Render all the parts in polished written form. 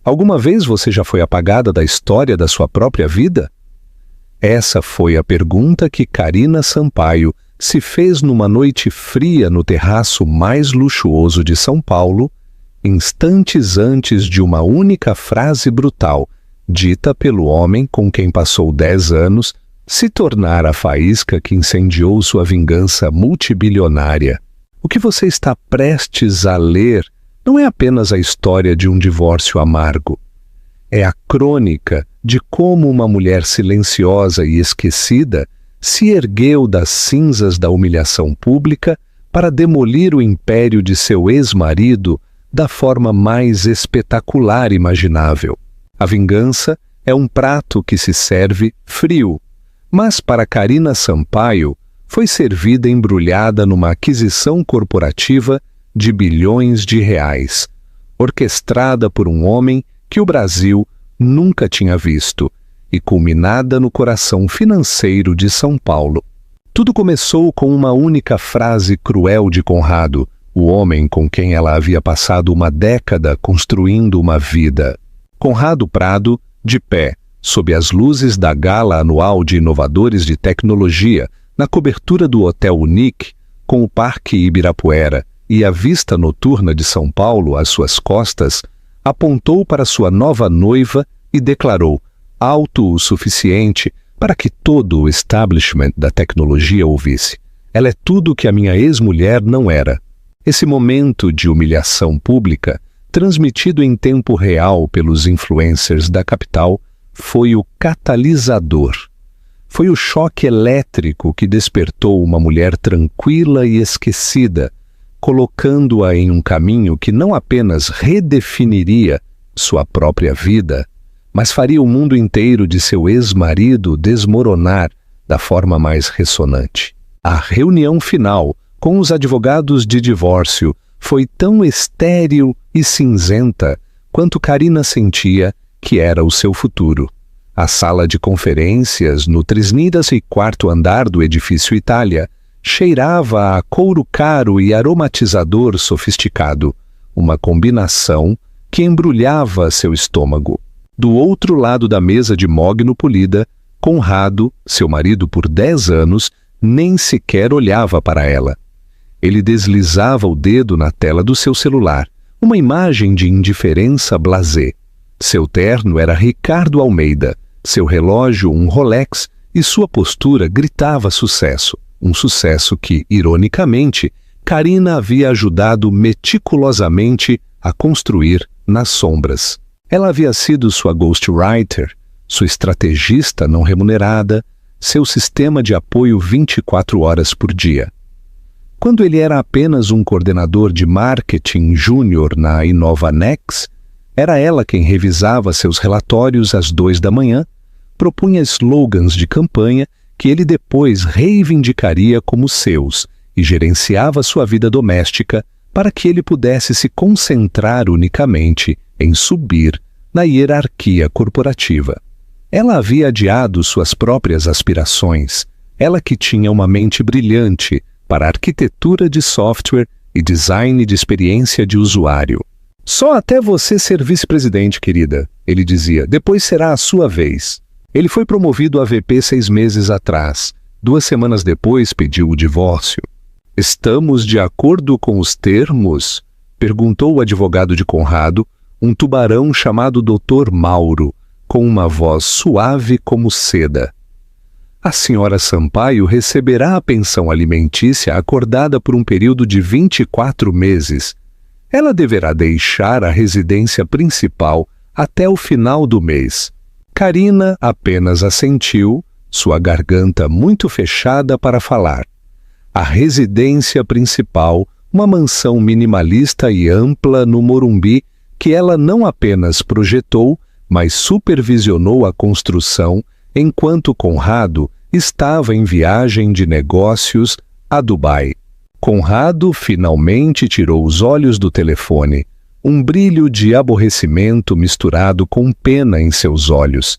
Alguma vez você já foi apagada da história da sua própria vida? Essa foi a pergunta que Karina Sampaio se fez numa noite fria no terraço mais luxuoso de São Paulo, instantes antes de uma única frase brutal, dita pelo homem com quem passou 10 anos, se tornar a faísca que incendiou sua vingança multibilionária. O que você está prestes a ler não é apenas a história de um divórcio amargo. É a crônica de como uma mulher silenciosa e esquecida se ergueu das cinzas da humilhação pública para demolir o império de seu ex-marido da forma mais espetacular imaginável. A vingança é um prato que se serve frio, mas para Karina Sampaio foi servida embrulhada numa aquisição corporativa de bilhões de reais, orquestrada por um homem que o Brasil nunca tinha visto e culminada no coração financeiro de São Paulo. Tudo começou com uma única frase cruel de Conrado, o homem com quem ela havia passado uma década construindo uma vida. Conrado Prado, de pé, sob as luzes da gala anual de inovadores de tecnologia, na cobertura do Hotel Unique, com o Parque Ibirapuera e a vista noturna de São Paulo às suas costas, apontou para sua nova noiva e declarou, alto o suficiente para que todo o establishment da tecnologia ouvisse: ela é tudo o que a minha ex-mulher não era. Esse momento de humilhação pública, transmitido em tempo real pelos influencers da capital, foi o catalisador. Foi o choque elétrico que despertou uma mulher tranquila e esquecida, colocando-a em um caminho que não apenas redefiniria sua própria vida, mas faria o mundo inteiro de seu ex-marido desmoronar da forma mais ressonante. A reunião final com os advogados de divórcio foi tão estéril e cinzenta quanto Karina sentia que era o seu futuro. A sala de conferências no 34º andar do edifício Itália cheirava a couro caro e aromatizador sofisticado, uma combinação que embrulhava seu estômago. Do outro lado da mesa de mogno polida, Conrado, seu marido por 10 anos, nem sequer olhava para ela. Ele deslizava o dedo na tela do seu celular, uma imagem de indiferença blasé. Seu terno era Ricardo Almeida, seu relógio um Rolex e sua postura gritava sucesso. Um sucesso que, ironicamente, Karina havia ajudado meticulosamente a construir nas sombras. Ela havia sido sua ghostwriter, sua estrategista não remunerada, seu sistema de apoio 24 horas por dia. Quando ele era apenas um coordenador de marketing júnior na Inovanex, era ela quem revisava seus relatórios às 2 da manhã, propunha slogans de campanha que ele depois reivindicaria como seus e gerenciava sua vida doméstica para que ele pudesse se concentrar unicamente em subir na hierarquia corporativa. Ela havia adiado suas próprias aspirações, ela que tinha uma mente brilhante para arquitetura de software e design de experiência de usuário. Só até você ser vice-presidente, querida, ele dizia, depois será a sua vez. Ele foi promovido a VP 6 meses atrás. 2 semanas depois pediu o divórcio. Estamos de acordo com os termos? Perguntou o advogado de Conrado, um tubarão chamado Dr. Mauro, com uma voz suave como seda. A senhora Sampaio receberá a pensão alimentícia acordada por um período de 24 meses. Ela deverá deixar a residência principal até o final do mês. Karina apenas assentiu, sua garganta muito fechada para falar. A residência principal, uma mansão minimalista e ampla no Morumbi, que ela não apenas projetou, mas supervisionou a construção enquanto Conrado estava em viagem de negócios a Dubai. Conrado finalmente tirou os olhos do telefone, um brilho de aborrecimento misturado com pena em seus olhos.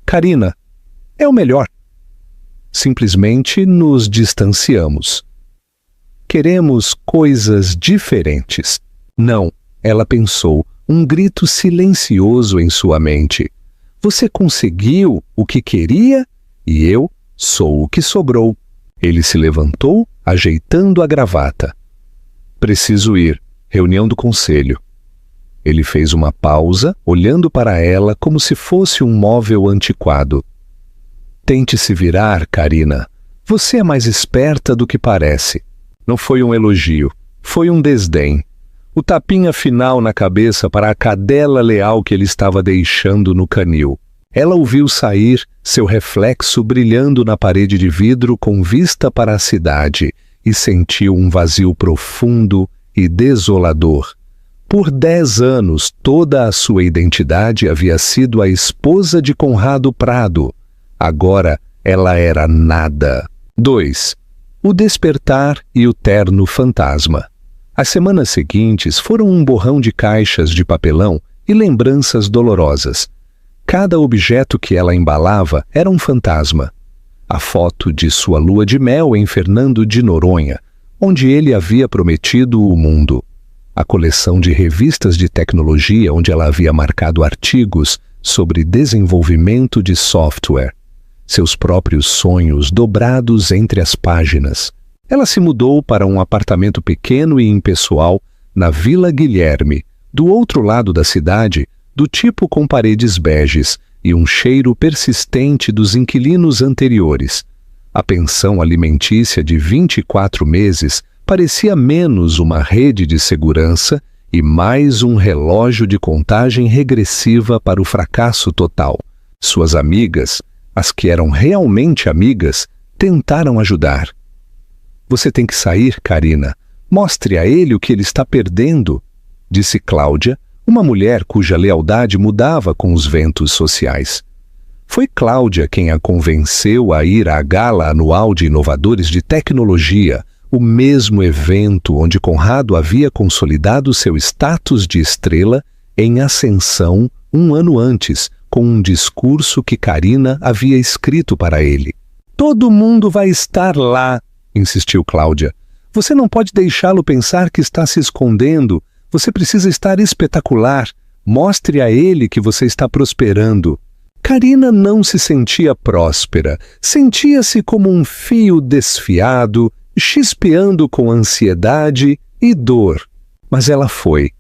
Karina, é o melhor. Simplesmente nos distanciamos. Queremos coisas diferentes. Não, ela pensou, um grito silencioso em sua mente. Você conseguiu o que queria e eu sou o que sobrou. Ele se levantou, ajeitando a gravata. Preciso ir. Reunião do conselho. Ele fez uma pausa, olhando para ela como se fosse um móvel antiquado. Tente se virar, Karina. Você é mais esperta do que parece. Não foi um elogio, foi um desdém. O tapinha final na cabeça para a cadela leal que ele estava deixando no canil. Ela o viu sair, seu reflexo brilhando na parede de vidro com vista para a cidade, e sentiu um vazio profundo e desolador. Por 10 anos, toda a sua identidade havia sido a esposa de Conrado Prado. Agora, ela era nada. 2. O despertar e o terno fantasma. As semanas seguintes foram um borrão de caixas de papelão e lembranças dolorosas. Cada objeto que ela embalava era um fantasma. A foto de sua lua de mel em Fernando de Noronha, onde ele havia prometido o mundo. A coleção de revistas de tecnologia onde ela havia marcado artigos sobre desenvolvimento de software. Seus próprios sonhos dobrados entre as páginas. Ela se mudou para um apartamento pequeno e impessoal na Vila Guilherme, do outro lado da cidade, do tipo com paredes beges e um cheiro persistente dos inquilinos anteriores. A pensão alimentícia de 24 meses parecia menos uma rede de segurança e mais um relógio de contagem regressiva para o fracasso total. Suas amigas, as que eram realmente amigas, tentaram ajudar. Você tem que sair, Karina. Mostre a ele o que ele está perdendo, disse Cláudia, uma mulher cuja lealdade mudava com os ventos sociais. Foi Cláudia quem a convenceu a ir à Gala Anual de Inovadores de Tecnologia, o mesmo evento onde Conrado havia consolidado seu status de estrela em ascensão um ano antes, com um discurso que Karina havia escrito para ele. Todo mundo vai estar lá, insistiu Cláudia. Você não pode deixá-lo pensar que está se escondendo. Você precisa estar espetacular. Mostre a ele que você está prosperando. Karina não se sentia próspera. Sentia-se como um fio desfiado, chispeando com ansiedade e dor. Mas ela foi.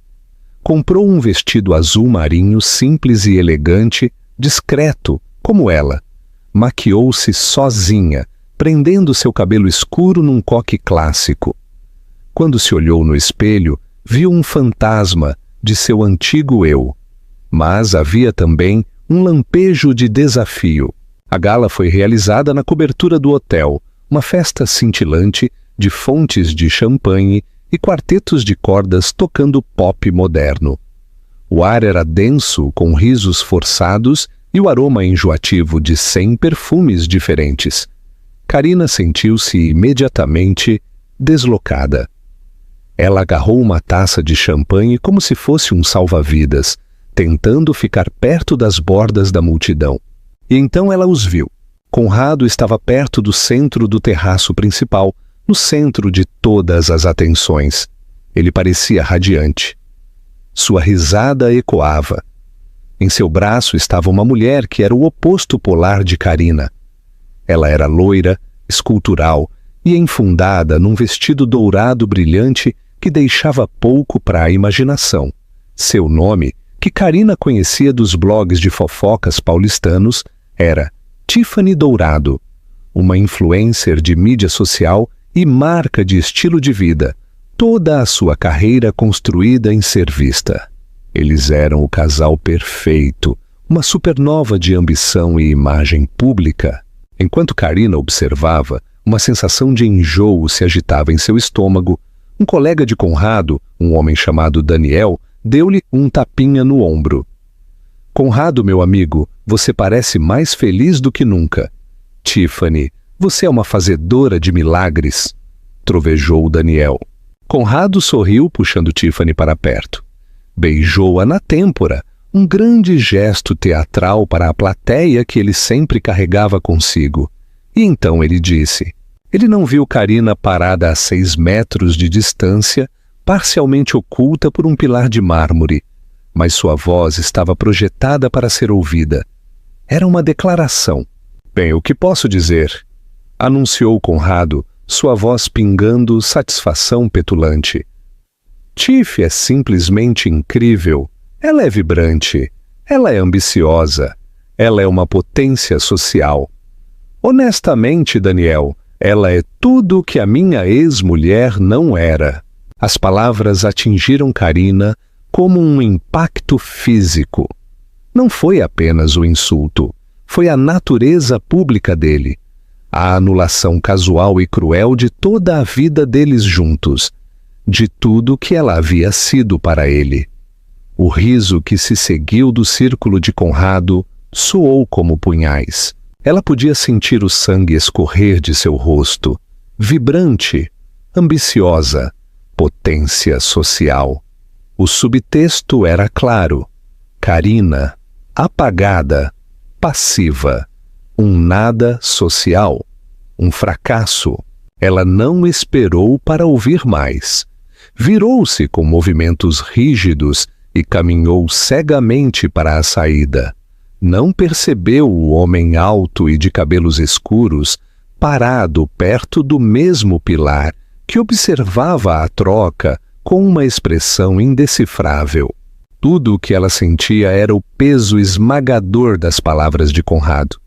Comprou um vestido azul marinho simples e elegante, discreto, como ela. Maquiou-se sozinha, prendendo seu cabelo escuro num coque clássico. Quando se olhou no espelho, viu um fantasma de seu antigo eu. Mas havia também um lampejo de desafio. A gala foi realizada na cobertura do hotel, uma festa cintilante de fontes de champanhe e quartetos de cordas tocando pop moderno. O ar era denso, com risos forçados e o aroma enjoativo de 100 perfumes diferentes. Karina sentiu-se imediatamente deslocada. Ela agarrou uma taça de champanhe como se fosse um salva-vidas, tentando ficar perto das bordas da multidão. E então ela os viu. Conrado estava perto do centro do terraço principal, no centro de todas as atenções. Ele parecia radiante. Sua risada ecoava. Em seu braço estava uma mulher que era o oposto polar de Karina. Ela era loira, escultural e enfundada num vestido dourado brilhante que deixava pouco para a imaginação. Seu nome, que Karina conhecia dos blogs de fofocas paulistanos, era Tiffany Dourado, uma influencer de mídia social e marca de estilo de vida, toda a sua carreira construída em ser vista. Eles eram o casal perfeito, uma supernova de ambição e imagem pública. Enquanto Karina observava, uma sensação de enjoo se agitava em seu estômago. Um colega de Conrado, um homem chamado Daniel, deu-lhe um tapinha no ombro. Conrado, meu amigo, você parece mais feliz do que nunca. Tiffany, você é uma fazedora de milagres, trovejou Daniel. Conrado sorriu, puxando Tiffany para perto. Beijou-a na têmpora, um grande gesto teatral para a plateia que ele sempre carregava consigo. E então ele disse. Ele não viu Karina parada a 6 metros de distância, parcialmente oculta por um pilar de mármore. mas sua voz estava projetada para ser ouvida. Era uma declaração. Bem, o que posso dizer? Anunciou Conrado, sua voz pingando satisfação petulante. Tiff é simplesmente incrível. Ela é vibrante. Ela é ambiciosa. Ela é uma potência social. Honestamente, Daniel, ela é tudo o que a minha ex-mulher não era. As palavras atingiram Karina como um impacto físico. Não foi apenas o insulto, foi a natureza pública dele, a anulação casual e cruel de toda a vida deles juntos, de tudo que ela havia sido para ele. O riso que se seguiu do círculo de Conrado soou como punhais. Ela podia sentir o sangue escorrer de seu rosto, vibrante, ambiciosa, potência social. O subtexto era claro. Karina, apagada, passiva, um nada social, um fracasso. Ela não esperou para ouvir mais. Virou-se com movimentos rígidos e caminhou cegamente para a saída. Não percebeu o homem alto e de cabelos escuros parado perto do mesmo pilar que observava a troca com uma expressão indecifrável. Tudo o que ela sentia era o peso esmagador das palavras de Conrado.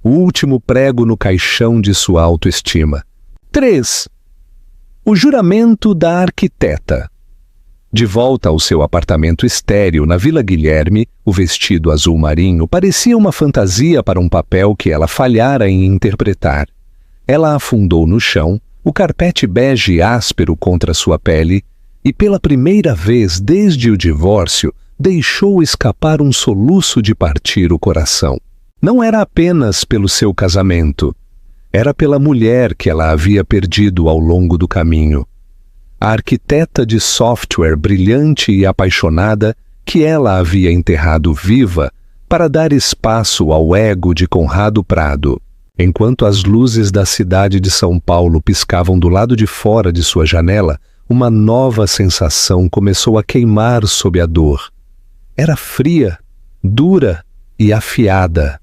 O último prego no caixão de sua autoestima. 3. O juramento da arquiteta. De volta ao seu apartamento estéril na Vila Guilherme, o vestido azul marinho parecia uma fantasia para um papel que ela falhara em interpretar. Ela afundou no chão, o carpete bege áspero contra sua pele, e pela primeira vez desde o divórcio, deixou escapar um soluço de partir o coração. Não era apenas pelo seu casamento, era pela mulher que ela havia perdido ao longo do caminho. A arquiteta de software brilhante e apaixonada que ela havia enterrado viva para dar espaço ao ego de Conrado Prado. Enquanto as luzes da cidade de São Paulo piscavam do lado de fora de sua janela, uma nova sensação começou a queimar sob a dor. Era fria, dura e afiada.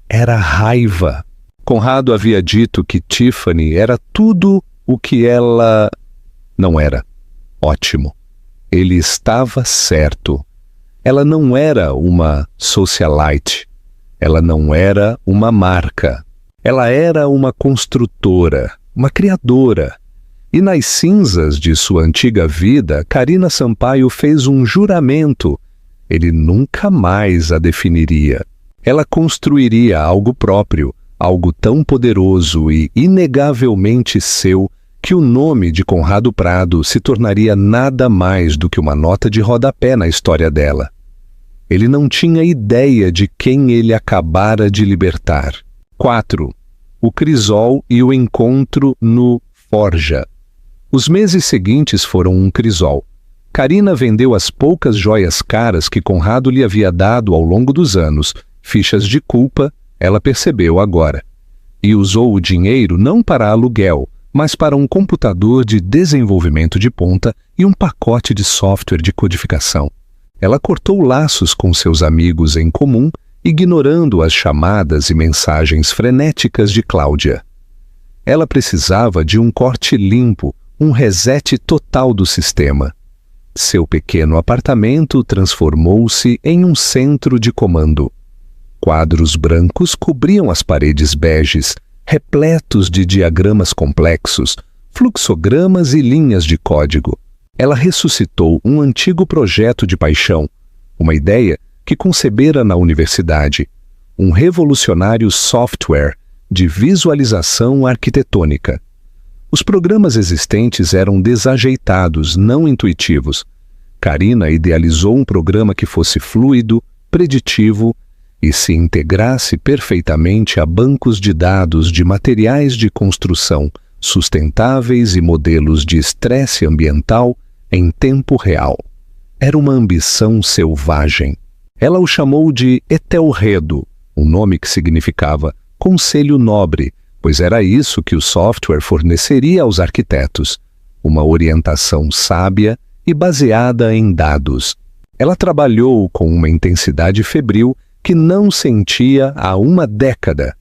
Era raiva. Conrado havia dito que Tiffany era tudo o que ela não era. Ótimo. Ele estava certo. Ela não era uma socialite. Ela não era uma marca. Ela era uma construtora, uma criadora. E nas cinzas de sua antiga vida, Karina Sampaio fez um juramento. Ele nunca mais a definiria. Ela construiria algo próprio, algo tão poderoso e inegavelmente seu, que o nome de Conrado Prado se tornaria nada mais do que uma nota de rodapé na história dela. Ele não tinha ideia de quem ele acabara de libertar. 4. O crisol e o encontro no Forja. Os meses seguintes foram um crisol. Karina vendeu as poucas joias caras que Conrado lhe havia dado ao longo dos anos, fichas de culpa, ela percebeu agora. E usou o dinheiro não para aluguel, mas para um computador de desenvolvimento de ponta e um pacote de software de codificação. Ela cortou laços com seus amigos em comum, ignorando as chamadas e mensagens frenéticas de Cláudia. Ela precisava de um corte limpo, um reset total do sistema. Seu pequeno apartamento transformou-se em um centro de comando. Quadros brancos cobriam as paredes beges, repletos de diagramas complexos, fluxogramas e linhas de código. Ela ressuscitou um antigo projeto de paixão, uma ideia que concebera na universidade, um revolucionário software de visualização arquitetônica. Os programas existentes eram desajeitados, não intuitivos. Karina idealizou um programa que fosse fluido, preditivo e se integrasse perfeitamente a bancos de dados de materiais de construção sustentáveis e modelos de estresse ambiental em tempo real. Era uma ambição selvagem. Ela o chamou de Etelredo, um nome que significava Conselho Nobre, pois era isso que o software forneceria aos arquitetos, uma orientação sábia e baseada em dados. Ela trabalhou com uma intensidade febril que não sentia há uma década.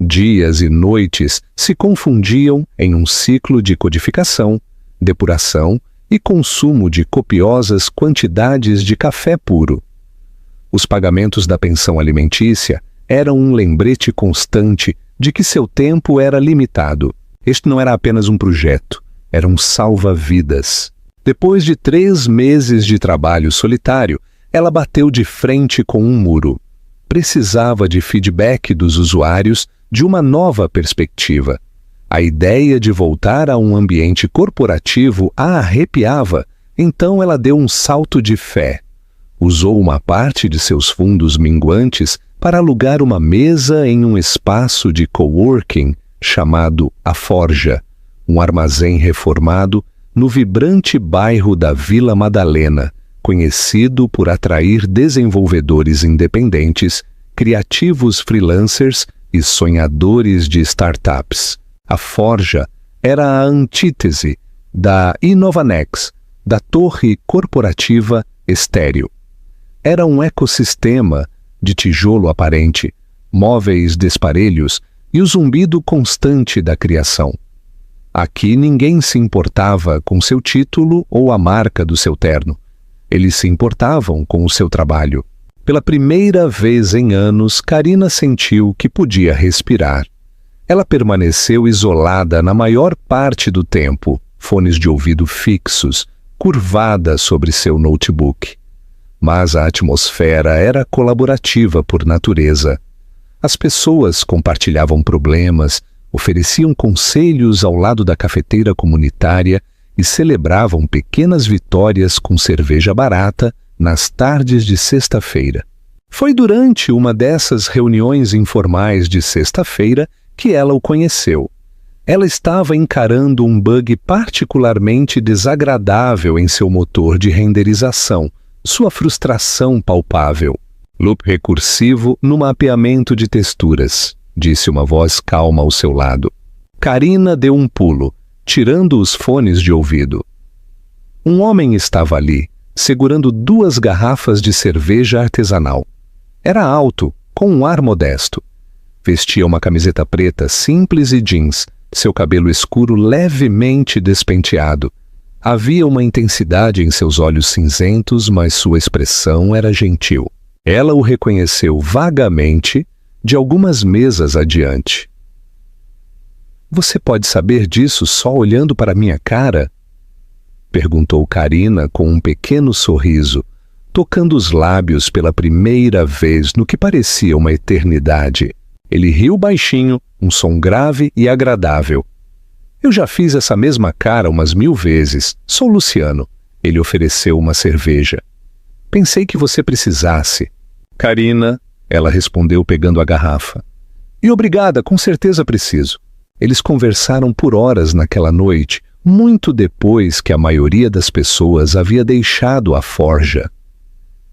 Dias e noites se confundiam em um ciclo de codificação, depuração e consumo de copiosas quantidades de café puro. Os pagamentos da pensão alimentícia eram um lembrete constante de que seu tempo era limitado. Este não era apenas um projeto, era um salva-vidas. Depois de 3 meses de trabalho solitário, ela bateu de frente com um muro. Precisava de feedback dos usuários de uma nova perspectiva. A ideia de voltar a um ambiente corporativo a arrepiava, então ela deu um salto de fé. Usou uma parte de seus fundos minguantes para alugar uma mesa em um espaço de coworking chamado A Forja, um armazém reformado no vibrante bairro da Vila Madalena, conhecido por atrair desenvolvedores independentes, criativos freelancers e sonhadores de startups. A Forja era a antítese da Inovanex, da torre corporativa estéril. Era um ecossistema de tijolo aparente, móveis desparelhos e o zumbido constante da criação. Aqui ninguém se importava com seu título ou a marca do seu terno. Eles se importavam com o seu trabalho. Pela primeira vez em anos, Karina sentiu que podia respirar. Ela permaneceu isolada na maior parte do tempo, fones de ouvido fixos, curvada sobre seu notebook. Mas a atmosfera era colaborativa por natureza. As pessoas compartilhavam problemas, ofereciam conselhos ao lado da cafeteira comunitária e celebravam pequenas vitórias com cerveja barata nas tardes de sexta-feira. Foi durante uma dessas reuniões informais de sexta-feira que ela o conheceu. Ela estava encarando um bug particularmente desagradável em seu motor de renderização, sua frustração palpável. Loop recursivo no mapeamento de texturas, disse uma voz calma ao seu lado. Karina deu um pulo, tirando os fones de ouvido. Um homem estava ali, segurando 2 garrafas de cerveja artesanal. Era alto, com um ar modesto. Vestia uma camiseta preta simples e jeans, seu cabelo escuro levemente despenteado. Havia uma intensidade em seus olhos cinzentos, mas sua expressão era gentil. Ela o reconheceu vagamente de algumas mesas adiante. Você pode saber disso só olhando para minha cara? Perguntou Karina com um pequeno sorriso, tocando os lábios pela primeira vez no que parecia uma eternidade. Ele riu baixinho, um som grave e agradável. Eu já fiz essa mesma cara umas 1000 vezes. Sou Luciano. Ele ofereceu uma cerveja. Pensei que você precisasse. Karina, ela respondeu pegando a garrafa. E obrigada, com certeza preciso. Eles conversaram por horas naquela noite, muito depois que a maioria das pessoas havia deixado a Forja.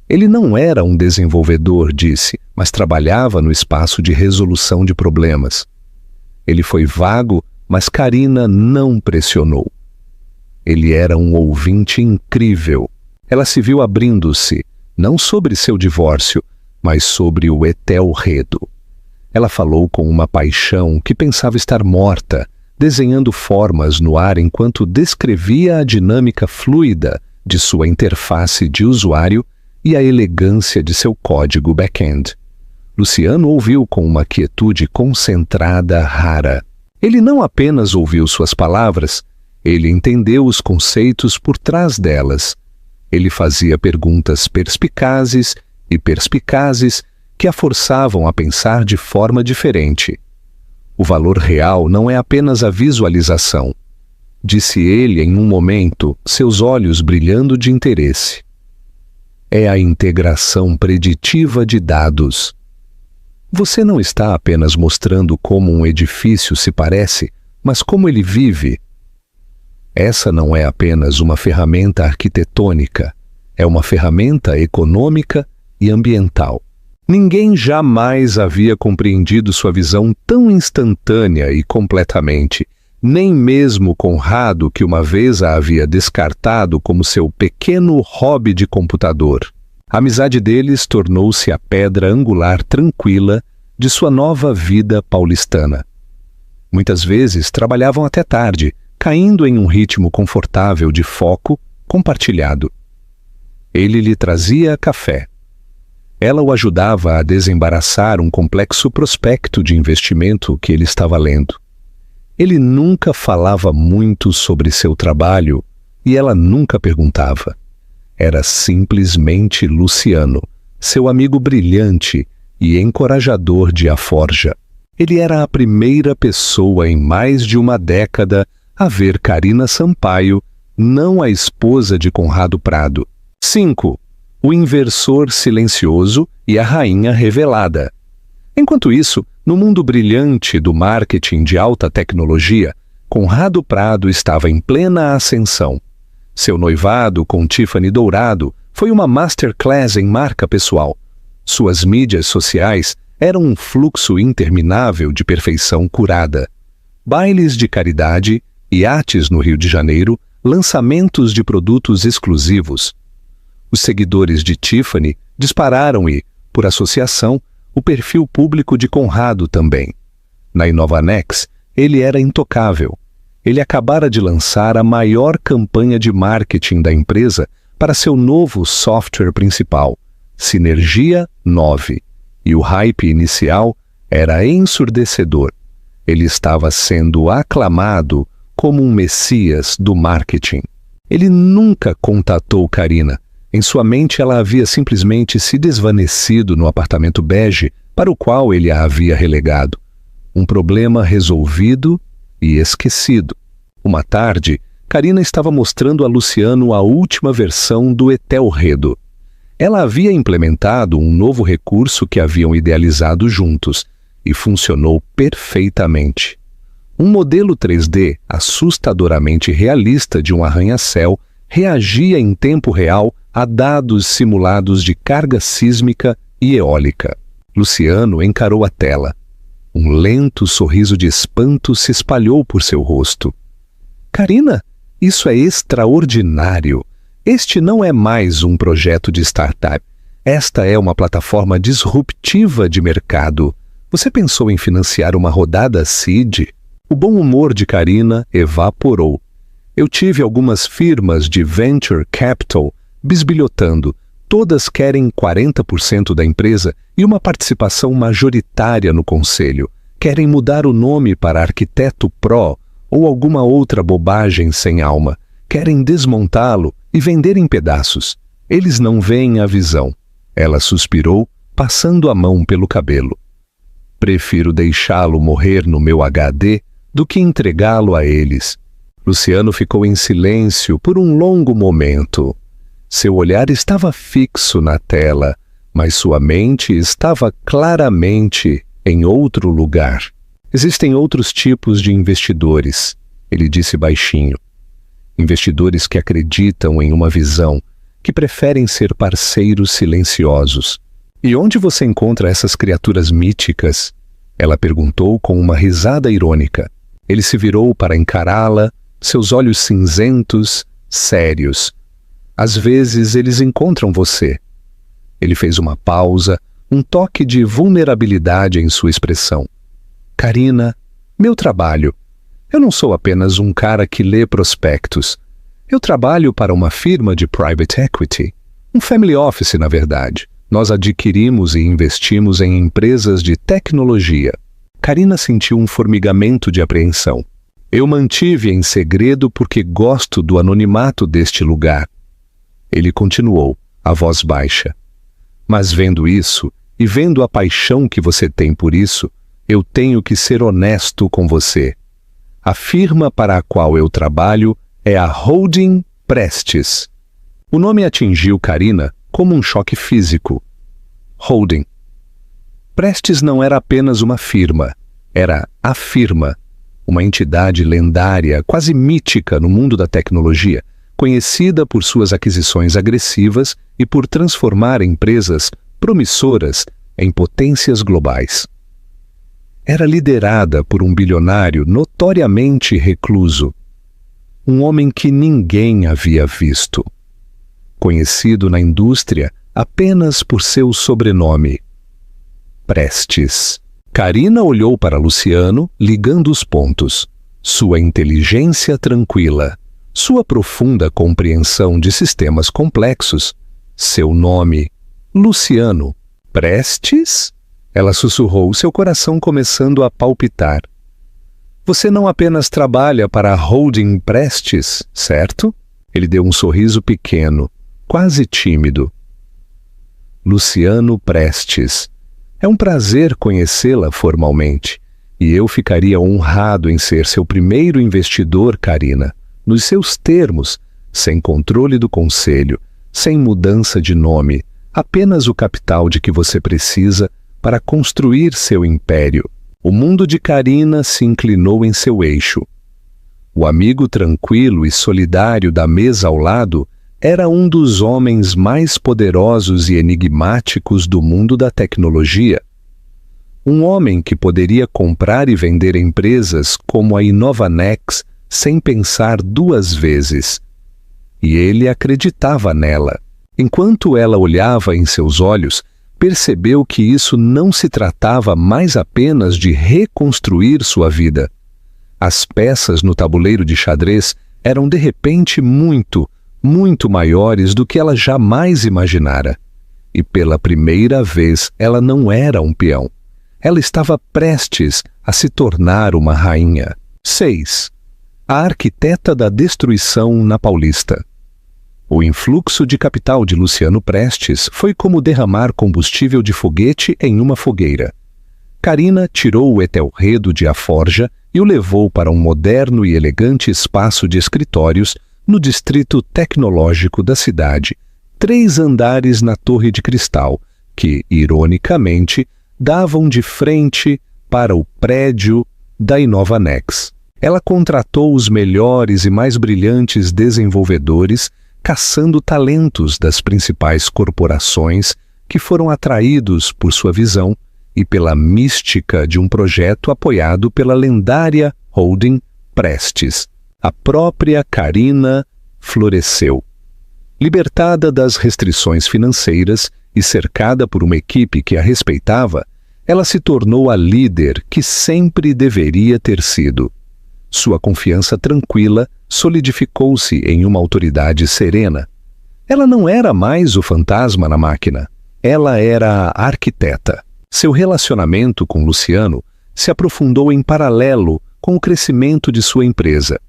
Ele não era um desenvolvedor, disse, mas trabalhava no espaço de resolução de problemas. Ele foi vago, mas Karina não pressionou. Ele era um ouvinte incrível. Ela se viu abrindo-se, não sobre seu divórcio, mas sobre o Etelredo. Ela falou com uma paixão que pensava estar morta, desenhando formas no ar enquanto descrevia a dinâmica fluida de sua interface de usuário e a elegância de seu código back-end. Luciano ouviu com uma quietude concentrada rara. Ele não apenas ouviu suas palavras, ele entendeu os conceitos por trás delas. Ele fazia perguntas perspicazes que a forçavam a pensar de forma diferente. O valor real não é apenas a visualização, disse ele em um momento, seus olhos brilhando de interesse. É a integração preditiva de dados. Você não está apenas mostrando como um edifício se parece, mas como ele vive. Essa não é apenas uma ferramenta arquitetônica, é uma ferramenta econômica e ambiental. Ninguém jamais havia compreendido sua visão tão instantânea e completamente, Nem mesmo Conrado, que uma vez a havia descartado como seu pequeno hobby de computador. A amizade deles tornou-se a pedra angular tranquila de sua nova vida paulistana. Muitas vezes trabalhavam até tarde, caindo em um ritmo confortável de foco compartilhado. Ele lhe trazia café. Ela o ajudava a desembaraçar um complexo prospecto de investimento que ele estava lendo. Ele nunca falava muito sobre seu trabalho e ela nunca perguntava. Era simplesmente Luciano, seu amigo brilhante e encorajador de Aforja. Ele era a primeira pessoa em mais de uma década a ver Carina Sampaio, não a esposa de Conrado Prado. 5. O inversor silencioso e a rainha revelada. Enquanto isso, no mundo brilhante do marketing de alta tecnologia, Conrado Prado estava em plena ascensão. Seu noivado com Tiffany Dourado foi uma masterclass em marca pessoal. Suas mídias sociais eram um fluxo interminável de perfeição curada. Bailes de caridade, iates no Rio de Janeiro, lançamentos de produtos exclusivos. Os seguidores de Tiffany dispararam e, por associação, o perfil público de Conrado também. Na Inovanex, ele era intocável. Ele acabara de lançar a maior campanha de marketing da empresa para seu novo software principal, Sinergia 9, e o hype inicial era ensurdecedor. Ele estava sendo aclamado como um messias do marketing. Ele nunca contatou Carina. Em sua mente ela havia simplesmente se desvanecido no apartamento bege para o qual ele a havia relegado. Um problema resolvido e esquecido. Uma tarde, Carina estava mostrando a Luciano a última versão do Etelredo. Ela havia implementado um novo recurso que haviam idealizado juntos e funcionou perfeitamente. Um modelo 3D assustadoramente realista de um arranha-céu reagia em tempo real a dados simulados de carga sísmica e eólica. Luciano encarou a tela. Um lento sorriso de espanto se espalhou por seu rosto. Carina, isso é extraordinário. Este não é mais um projeto de startup. Esta é uma plataforma disruptiva de mercado. Você pensou em financiar uma rodada seed? O bom humor de Carina evaporou. Eu tive algumas firmas de venture capital bisbilhotando. Todas querem 40% da empresa e uma participação majoritária no conselho. Querem mudar o nome para Arquiteto Pro ou alguma outra bobagem sem alma. Querem desmontá-lo e vender em pedaços. Eles não veem a visão. Ela suspirou, passando a mão pelo cabelo. Prefiro deixá-lo morrer no meu HD do que entregá-lo a eles. Luciano ficou em silêncio por um longo momento. Seu olhar estava fixo na tela, mas sua mente estava claramente em outro lugar. Existem outros tipos de investidores, ele disse baixinho. Investidores que acreditam em uma visão, que preferem ser parceiros silenciosos. E onde você encontra essas criaturas míticas? Ela perguntou com uma risada irônica. Ele se virou para encará-la, seus olhos cinzentos, sérios. Às vezes eles encontram você. Ele fez uma pausa, um toque de vulnerabilidade em sua expressão. Carina, meu trabalho. Eu não sou apenas um cara que lê prospectos. Eu trabalho para uma firma de private equity. Um family office, na verdade. Nós adquirimos e investimos em empresas de tecnologia. Carina sentiu um formigamento de apreensão. Eu mantive em segredo porque gosto do anonimato deste lugar. Ele continuou, a voz baixa. Mas vendo isso, e vendo a paixão que você tem por isso, eu tenho que ser honesto com você. A firma para a qual eu trabalho é a Holding Prestes. O nome atingiu Carina como um choque físico. Holding. Prestes não era apenas uma firma, era a firma, uma entidade lendária, quase mítica no mundo da tecnologia, conhecida por suas aquisições agressivas e por transformar empresas promissoras em potências globais. era liderada por um bilionário notoriamente recluso. Um homem que ninguém havia visto. Conhecido na indústria apenas por seu sobrenome, Prestes. Carina olhou para Luciano, ligando os pontos. Sua inteligência tranquila, sua profunda compreensão de sistemas complexos, seu nome, Luciano. Prestes? Ela sussurrou, seu coração começando a palpitar. Você não apenas trabalha para a Holding Prestes, certo? Ele deu um sorriso pequeno, quase tímido. Luciano Prestes. É um prazer conhecê-la formalmente, e eu ficaria honrado em ser seu primeiro investidor, Carina, nos seus termos, sem controle do conselho, sem mudança de nome, apenas o capital de que você precisa para construir seu império. O mundo de Carina se inclinou em seu eixo. O amigo tranquilo e solidário da mesa ao lado era um dos homens mais poderosos e enigmáticos do mundo da tecnologia. Um homem que poderia comprar e vender empresas como a Inovanex sem pensar duas vezes. E ele acreditava nela. Enquanto ela olhava em seus olhos, percebeu que isso não se tratava mais apenas de reconstruir sua vida. As peças no tabuleiro de xadrez eram de repente muito maiores do que ela jamais imaginara. E pela primeira vez ela não era um peão. Ela estava prestes a se tornar uma rainha. 6. A arquiteta da destruição na Paulista. O influxo de capital de Luciano Prestes foi como derramar combustível de foguete em uma fogueira. Carina tirou o Etelredo de A Forja e o levou para um moderno e elegante espaço de escritórios no distrito tecnológico da cidade, 3 andares na Torre de Cristal, que, ironicamente, davam de frente para o prédio da Inovanex. Ela contratou os melhores e mais brilhantes desenvolvedores, caçando talentos das principais corporações que foram atraídos por sua visão e pela mística de um projeto apoiado pela lendária Holding Prestes. A própria Carina floresceu. Libertada das restrições financeiras e cercada por uma equipe que a respeitava, ela se tornou a líder que sempre deveria ter sido. Sua confiança tranquila solidificou-se em uma autoridade serena. Ela não era mais o fantasma na máquina. Ela era a arquiteta. Seu relacionamento com Luciano se aprofundou em paralelo com o crescimento de sua empresa.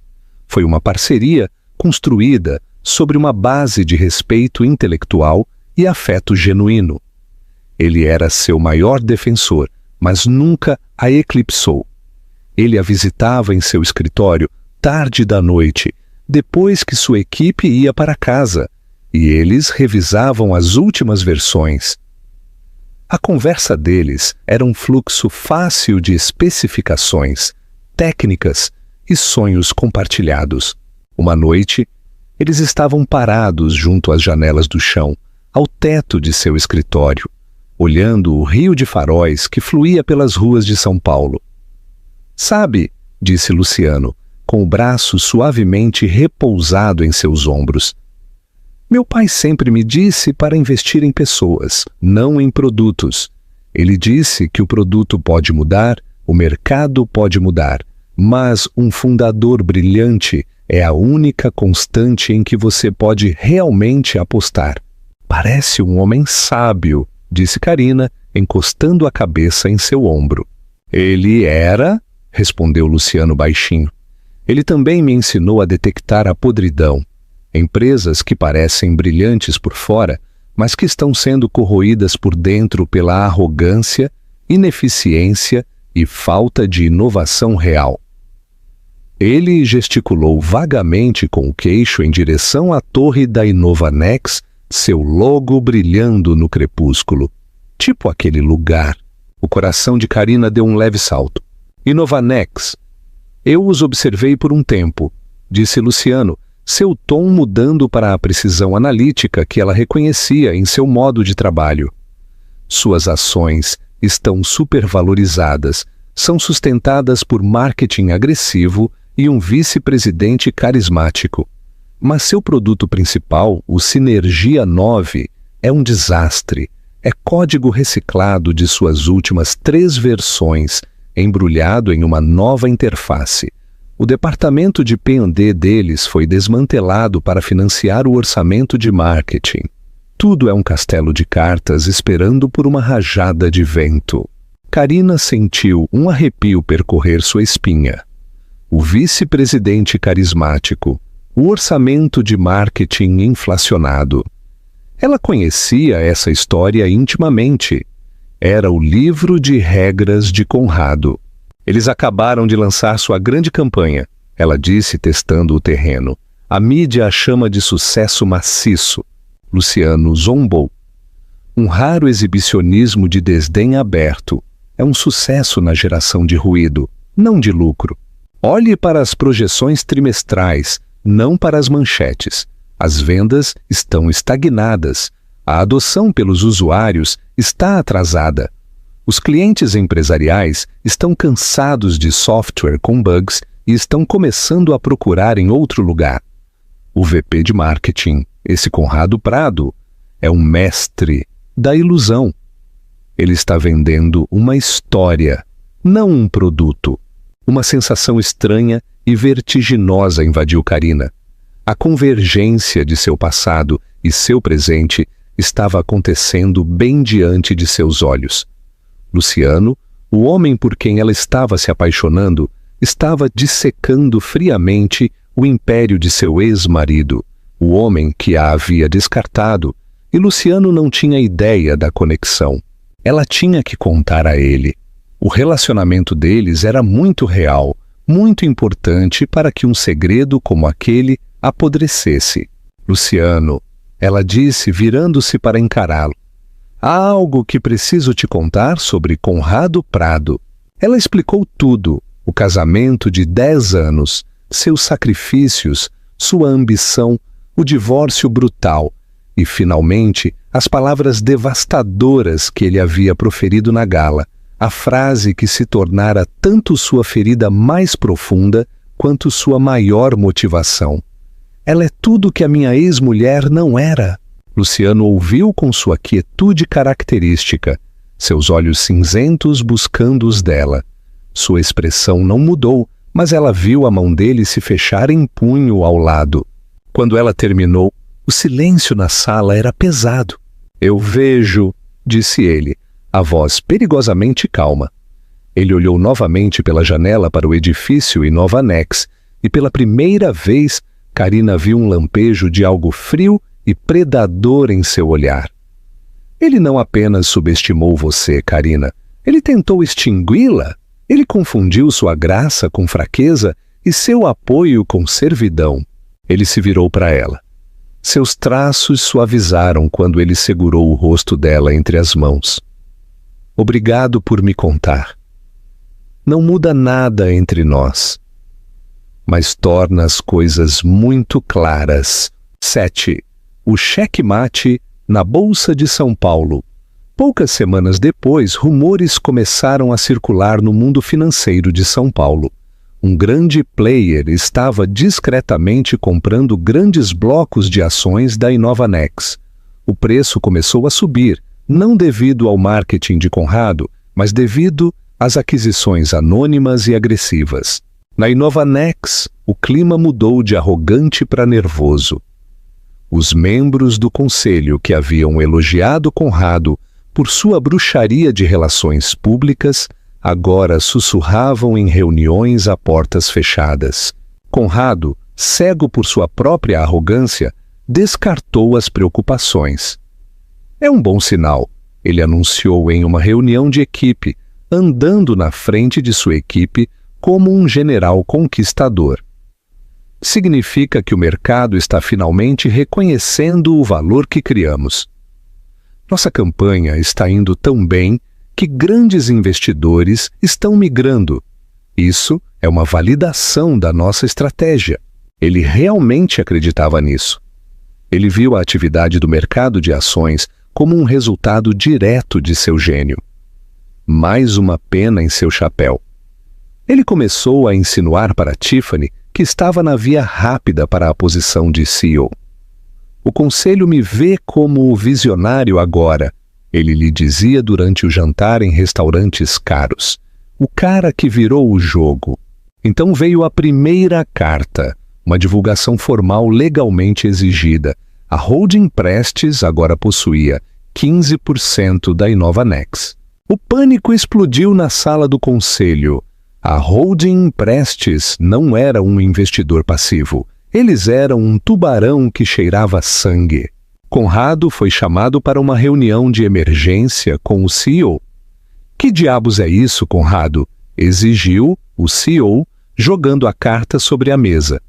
Foi uma parceria construída sobre uma base de respeito intelectual e afeto genuíno. Ele era seu maior defensor, mas nunca a eclipsou. Ele a visitava em seu escritório tarde da noite, depois que sua equipe ia para casa, e eles revisavam as últimas versões. A conversa deles era um fluxo fácil de especificações, técnicas e sonhos compartilhados. Uma noite, eles estavam parados junto às janelas do chão, ao teto de seu escritório, olhando o rio de faróis que fluía pelas ruas de São Paulo. Sabe, disse Luciano, com o braço suavemente repousado em seus ombros. Meu pai sempre me disse para investir em pessoas, não em produtos. Ele disse que o produto pode mudar, o mercado pode mudar, mas um fundador brilhante é a única constante em que você pode realmente apostar. Parece um homem sábio, disse Carina, encostando a cabeça em seu ombro. Ele era, respondeu Luciano baixinho. Ele também me ensinou a detectar a podridão. Empresas que parecem brilhantes por fora, mas que estão sendo corroídas por dentro pela arrogância, ineficiência e falta de inovação real. Ele gesticulou vagamente com o queixo em direção à torre da Inovanex, seu logo brilhando no crepúsculo. Tipo aquele lugar. O coração de Carina deu um leve salto. Inovanex. Eu os observei por um tempo, disse Luciano, seu tom mudando para a precisão analítica que ela reconhecia em seu modo de trabalho. Suas ações estão supervalorizadas, são sustentadas por marketing agressivo e um vice-presidente carismático. Mas seu produto principal, o Sinergia 9, é um desastre. É código reciclado de suas últimas 3 versões, embrulhado em uma nova interface. O departamento de P&D deles foi desmantelado para financiar o orçamento de marketing. Tudo é um castelo de cartas esperando por uma rajada de vento. Karina sentiu um arrepio percorrer sua espinha. O vice-presidente carismático, o orçamento de marketing inflacionado. Ela conhecia essa história intimamente. Era o livro de regras de Conrado. Eles acabaram de lançar sua grande campanha, ela disse testando o terreno. A mídia a chama de sucesso maciço. Luciano zombou. Um raro exibicionismo de desdém aberto. É um sucesso na geração de ruído, não de lucro. Olhe para as projeções trimestrais, não para as manchetes. As vendas estão estagnadas. A adoção pelos usuários está atrasada. Os clientes empresariais estão cansados de software com bugs e estão começando a procurar em outro lugar. O VP de marketing, esse Conrado Prado, é um mestre da ilusão. Ele está vendendo uma história, não um produto. Uma sensação estranha e vertiginosa invadiu Karina. A convergência de seu passado e seu presente estava acontecendo bem diante de seus olhos. Luciano, o homem por quem ela estava se apaixonando, estava dissecando friamente o império de seu ex-marido, o homem que a havia descartado, e Luciano não tinha ideia da conexão. Ela tinha que contar a ele. O relacionamento deles era muito real, muito importante para que um segredo como aquele apodrecesse. Luciano, ela disse virando-se para encará-lo. Há algo que preciso te contar sobre Conrado Prado. Ela explicou tudo, o casamento de 10 anos, seus sacrifícios, sua ambição, o divórcio brutal e, finalmente, as palavras devastadoras que ele havia proferido na gala, a frase que se tornara tanto sua ferida mais profunda quanto sua maior motivação. Ela é tudo que a minha ex-mulher não era. Luciano ouviu com sua quietude característica, seus olhos cinzentos buscando os dela. Sua expressão não mudou, mas ela viu a mão dele se fechar em punho ao lado. Quando ela terminou, o silêncio na sala era pesado. Eu vejo, disse ele, a voz perigosamente calma. Ele olhou novamente pela janela para o edifício e Nova Nex, e pela primeira vez, Karina viu um lampejo de algo frio e predador em seu olhar. Ele não apenas subestimou você, Karina. Ele tentou extingui-la. Ele confundiu sua graça com fraqueza e seu apoio com servidão. Ele se virou para ela. Seus traços suavizaram quando ele segurou o rosto dela entre as mãos. Obrigado por me contar. Não muda nada entre nós, mas torna as coisas muito claras. 7. O checkmate na Bolsa de São Paulo. Poucas semanas depois, rumores começaram a circular no mundo financeiro de São Paulo. Um grande player estava discretamente comprando grandes blocos de ações da Inovanex. O preço começou a subir, não devido ao marketing de Conrado, mas devido às aquisições anônimas e agressivas. Na Inovanex, o clima mudou de arrogante para nervoso. Os membros do conselho que haviam elogiado Conrado por sua bruxaria de relações públicas agora sussurravam em reuniões a portas fechadas. Conrado, cego por sua própria arrogância, descartou as preocupações. É um bom sinal, ele anunciou em uma reunião de equipe, andando na frente de sua equipe como um general conquistador. Significa que o mercado está finalmente reconhecendo o valor que criamos. Nossa campanha está indo tão bem que grandes investidores estão migrando. Isso é uma validação da nossa estratégia. Ele realmente acreditava nisso. Ele viu a atividade do mercado de ações como um resultado direto de seu gênio. Mais uma pena em seu chapéu. Ele começou a insinuar para Tiffany que estava na via rápida para a posição de CEO. O conselho me vê como visionário agora, ele lhe dizia durante o jantar em restaurantes caros. O cara que virou o jogo. Então veio a primeira carta, uma divulgação formal legalmente exigida. A holding Prestes agora possuía 15% da Inovanex. O pânico explodiu na sala do conselho. A holding Prestes não era um investidor passivo. Eles eram um tubarão que cheirava sangue. Conrado foi chamado para uma reunião de emergência com o CEO. Que diabos é isso, Conrado? Exigiu o CEO, jogando a carta sobre a mesa.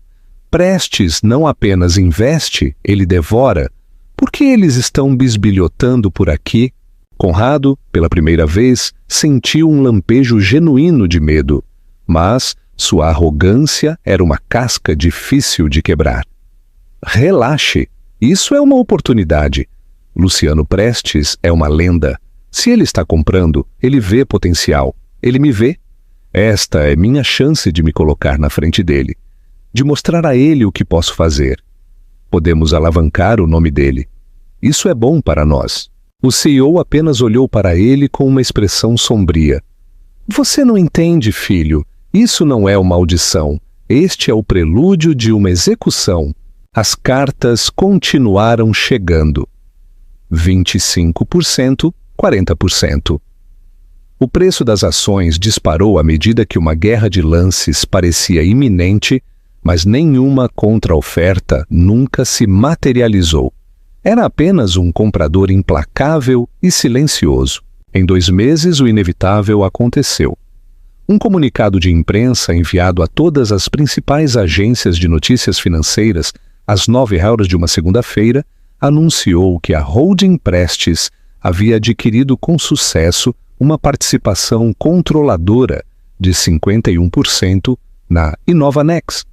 Prestes não apenas investe, ele devora. Por que eles estão bisbilhotando por aqui? Conrado, pela primeira vez, sentiu um lampejo genuíno de medo, mas sua arrogância era uma casca difícil de quebrar. Relaxe, isso é uma oportunidade. Luciano Prestes é uma lenda. Se ele está comprando, ele vê potencial. Ele me vê. Esta é minha chance de me colocar na frente dele, de mostrar a ele o que posso fazer. Podemos alavancar o nome dele. Isso é bom para nós. O CEO apenas olhou para ele com uma expressão sombria. Você não entende, filho. Isso não é uma audição. Este é o prelúdio de uma execução. As cartas continuaram chegando. 25%, 40%. O preço das ações disparou à medida que uma guerra de lances parecia iminente, mas nenhuma contra-oferta nunca se materializou. Era apenas um comprador implacável e silencioso. Em 2 meses, o inevitável aconteceu. Um comunicado de imprensa enviado a todas as principais agências de notícias financeiras às 9h de uma segunda-feira anunciou que a holding Prestes havia adquirido com sucesso uma participação controladora de 51% na Inovanex.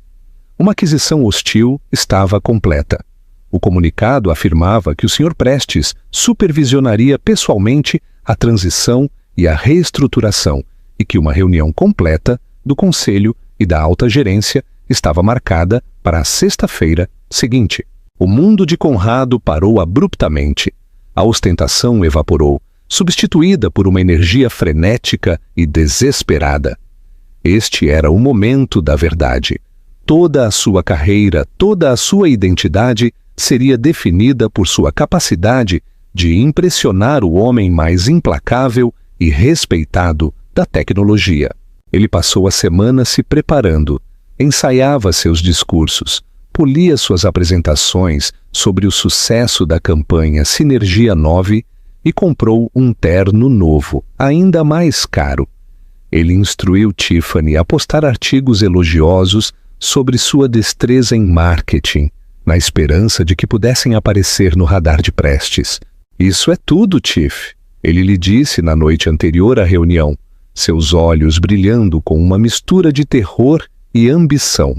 Uma aquisição hostil estava completa. O comunicado afirmava que o Sr. Prestes supervisionaria pessoalmente a transição e a reestruturação e que uma reunião completa do Conselho e da alta gerência estava marcada para a sexta-feira seguinte. O mundo de Conrado parou abruptamente. A ostentação evaporou, substituída por uma energia frenética e desesperada. Este era o momento da verdade. Toda a sua carreira, toda a sua identidade seria definida por sua capacidade de impressionar o homem mais implacável e respeitado da tecnologia. Ele passou a semana se preparando, ensaiava seus discursos, polia suas apresentações sobre o sucesso da campanha Sinergia 9 e comprou um terno novo, ainda mais caro. Ele instruiu Tiffany a postar artigos elogiosos sobre sua destreza em marketing, na esperança de que pudessem aparecer no radar de Prestes. Isso é tudo, Tiff, ele lhe disse na noite anterior à reunião, seus olhos brilhando com uma mistura de terror e ambição.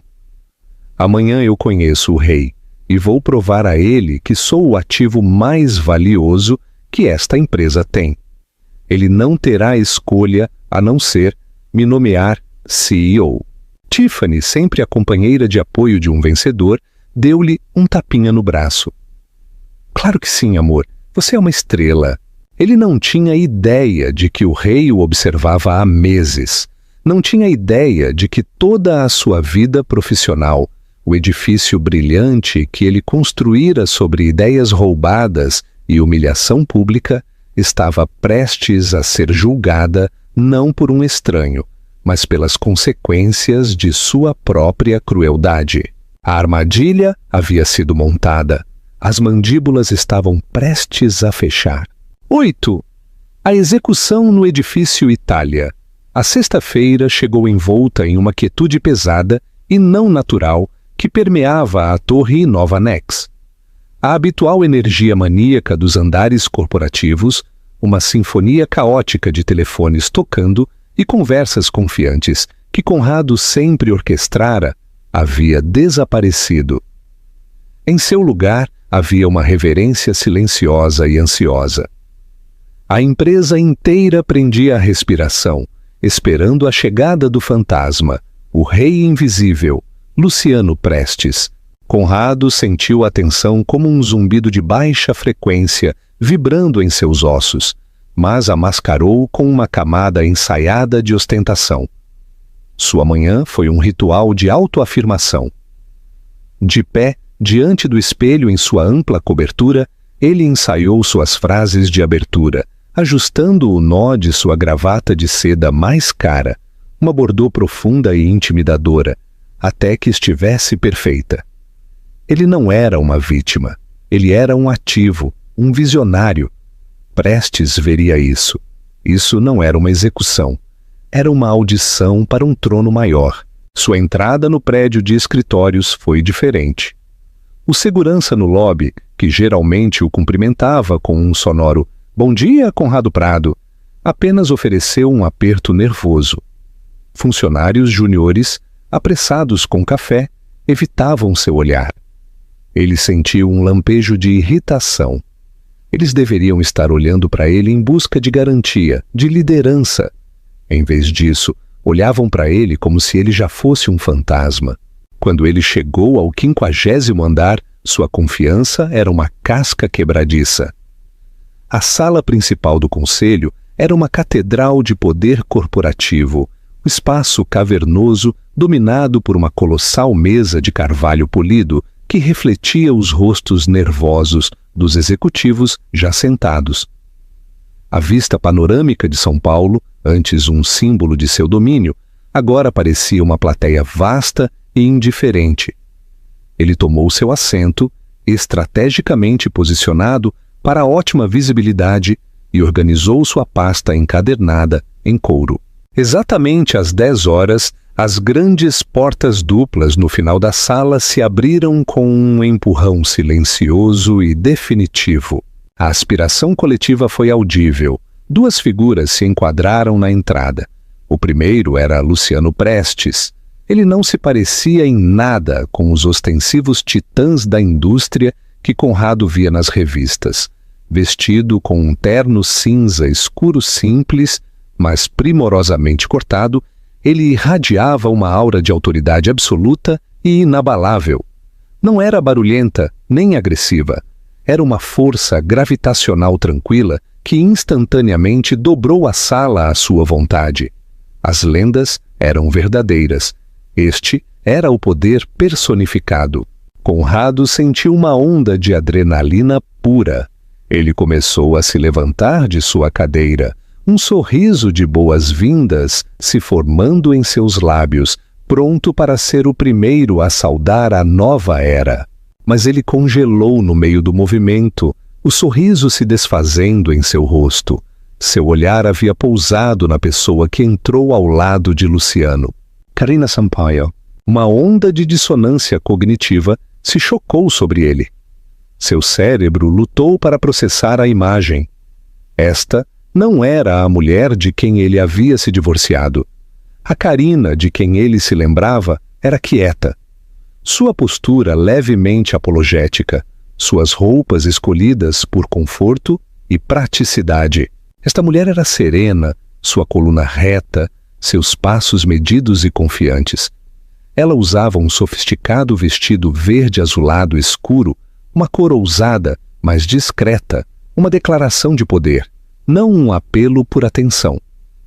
Amanhã eu conheço o rei e vou provar a ele que sou o ativo mais valioso que esta empresa tem. Ele não terá escolha a não ser me nomear CEO. Tiffany, sempre a companheira de apoio de um vencedor, deu-lhe um tapinha no braço. Claro que sim, amor. Você é uma estrela. Ele não tinha ideia de que o rei o observava há meses. Não tinha ideia de que toda a sua vida profissional, o edifício brilhante que ele construíra sobre ideias roubadas e humilhação pública, estava prestes a ser julgada não por um estranho, mas pelas consequências de sua própria crueldade. A armadilha havia sido montada. As mandíbulas estavam prestes a fechar. 8. A execução no edifício Itália. A sexta-feira chegou envolta em uma quietude pesada e não natural que permeava a torre Inovanex. A habitual energia maníaca dos andares corporativos, uma sinfonia caótica de telefones tocando e conversas confiantes que Conrado sempre orquestrara, havia desaparecido. Em seu lugar havia uma reverência silenciosa e ansiosa. A empresa inteira prendia a respiração, esperando a chegada do fantasma, o rei invisível, Luciano Prestes. Conrado sentiu a tensão como um zumbido de baixa frequência vibrando em seus ossos, mas a mascarou com uma camada ensaiada de ostentação. Sua manhã foi um ritual de autoafirmação. De pé, diante do espelho em sua ampla cobertura, ele ensaiou suas frases de abertura, ajustando o nó de sua gravata de seda mais cara, uma bordô profunda e intimidadora, até que estivesse perfeita. Ele não era uma vítima, ele era um ativo, um visionário. Prestes veria isso. Isso não era uma execução. Era uma audição para um trono maior. Sua entrada no prédio de escritórios foi diferente. O segurança no lobby, que geralmente o cumprimentava com um sonoro "Bom dia, Conrado Prado", apenas ofereceu um aperto nervoso. Funcionários juniores, apressados com café, evitavam seu olhar. Ele sentiu um lampejo de irritação. Eles deveriam estar olhando para ele em busca de garantia, de liderança. Em vez disso, olhavam para ele como se ele já fosse um fantasma. Quando ele chegou ao 50º andar, sua confiança era uma casca quebradiça. A sala principal do conselho era uma catedral de poder corporativo, um espaço cavernoso dominado por uma colossal mesa de carvalho polido que refletia os rostos nervosos dos executivos já sentados. A vista panorâmica de São Paulo, antes um símbolo de seu domínio, agora parecia uma plateia vasta e indiferente. Ele tomou seu assento, estrategicamente posicionado para a ótima visibilidade, e organizou sua pasta encadernada em couro. Exatamente às 10 horas, as grandes portas duplas no final da sala se abriram com um empurrão silencioso e definitivo. A aspiração coletiva foi audível. 2 figuras se enquadraram na entrada. O primeiro era Luciano Prestes. Ele não se parecia em nada com os ostensivos titãs da indústria que Conrado via nas revistas. Vestido com um terno cinza escuro simples, mas primorosamente cortado, ele irradiava uma aura de autoridade absoluta e inabalável. Não era barulhenta nem agressiva. Era uma força gravitacional tranquila que instantaneamente dobrou a sala à sua vontade. As lendas eram verdadeiras. Este era o poder personificado. Conrado sentiu uma onda de adrenalina pura. Ele começou a se levantar de sua cadeira, um sorriso de boas-vindas se formando em seus lábios, pronto para ser o primeiro a saudar a nova era. Mas ele congelou no meio do movimento, o sorriso se desfazendo em seu rosto. Seu olhar havia pousado na pessoa que entrou ao lado de Luciano. Karina Sampaio. Uma onda de dissonância cognitiva se chocou sobre ele. Seu cérebro lutou para processar a imagem. Esta não era a mulher de quem ele havia se divorciado. A Karina de quem ele se lembrava era quieta. Sua postura levemente apologética, suas roupas escolhidas por conforto e praticidade. Esta mulher era serena, sua coluna reta, seus passos medidos e confiantes. Ela usava um sofisticado vestido verde azulado escuro, uma cor ousada, mas discreta, uma declaração de poder, não um apelo por atenção.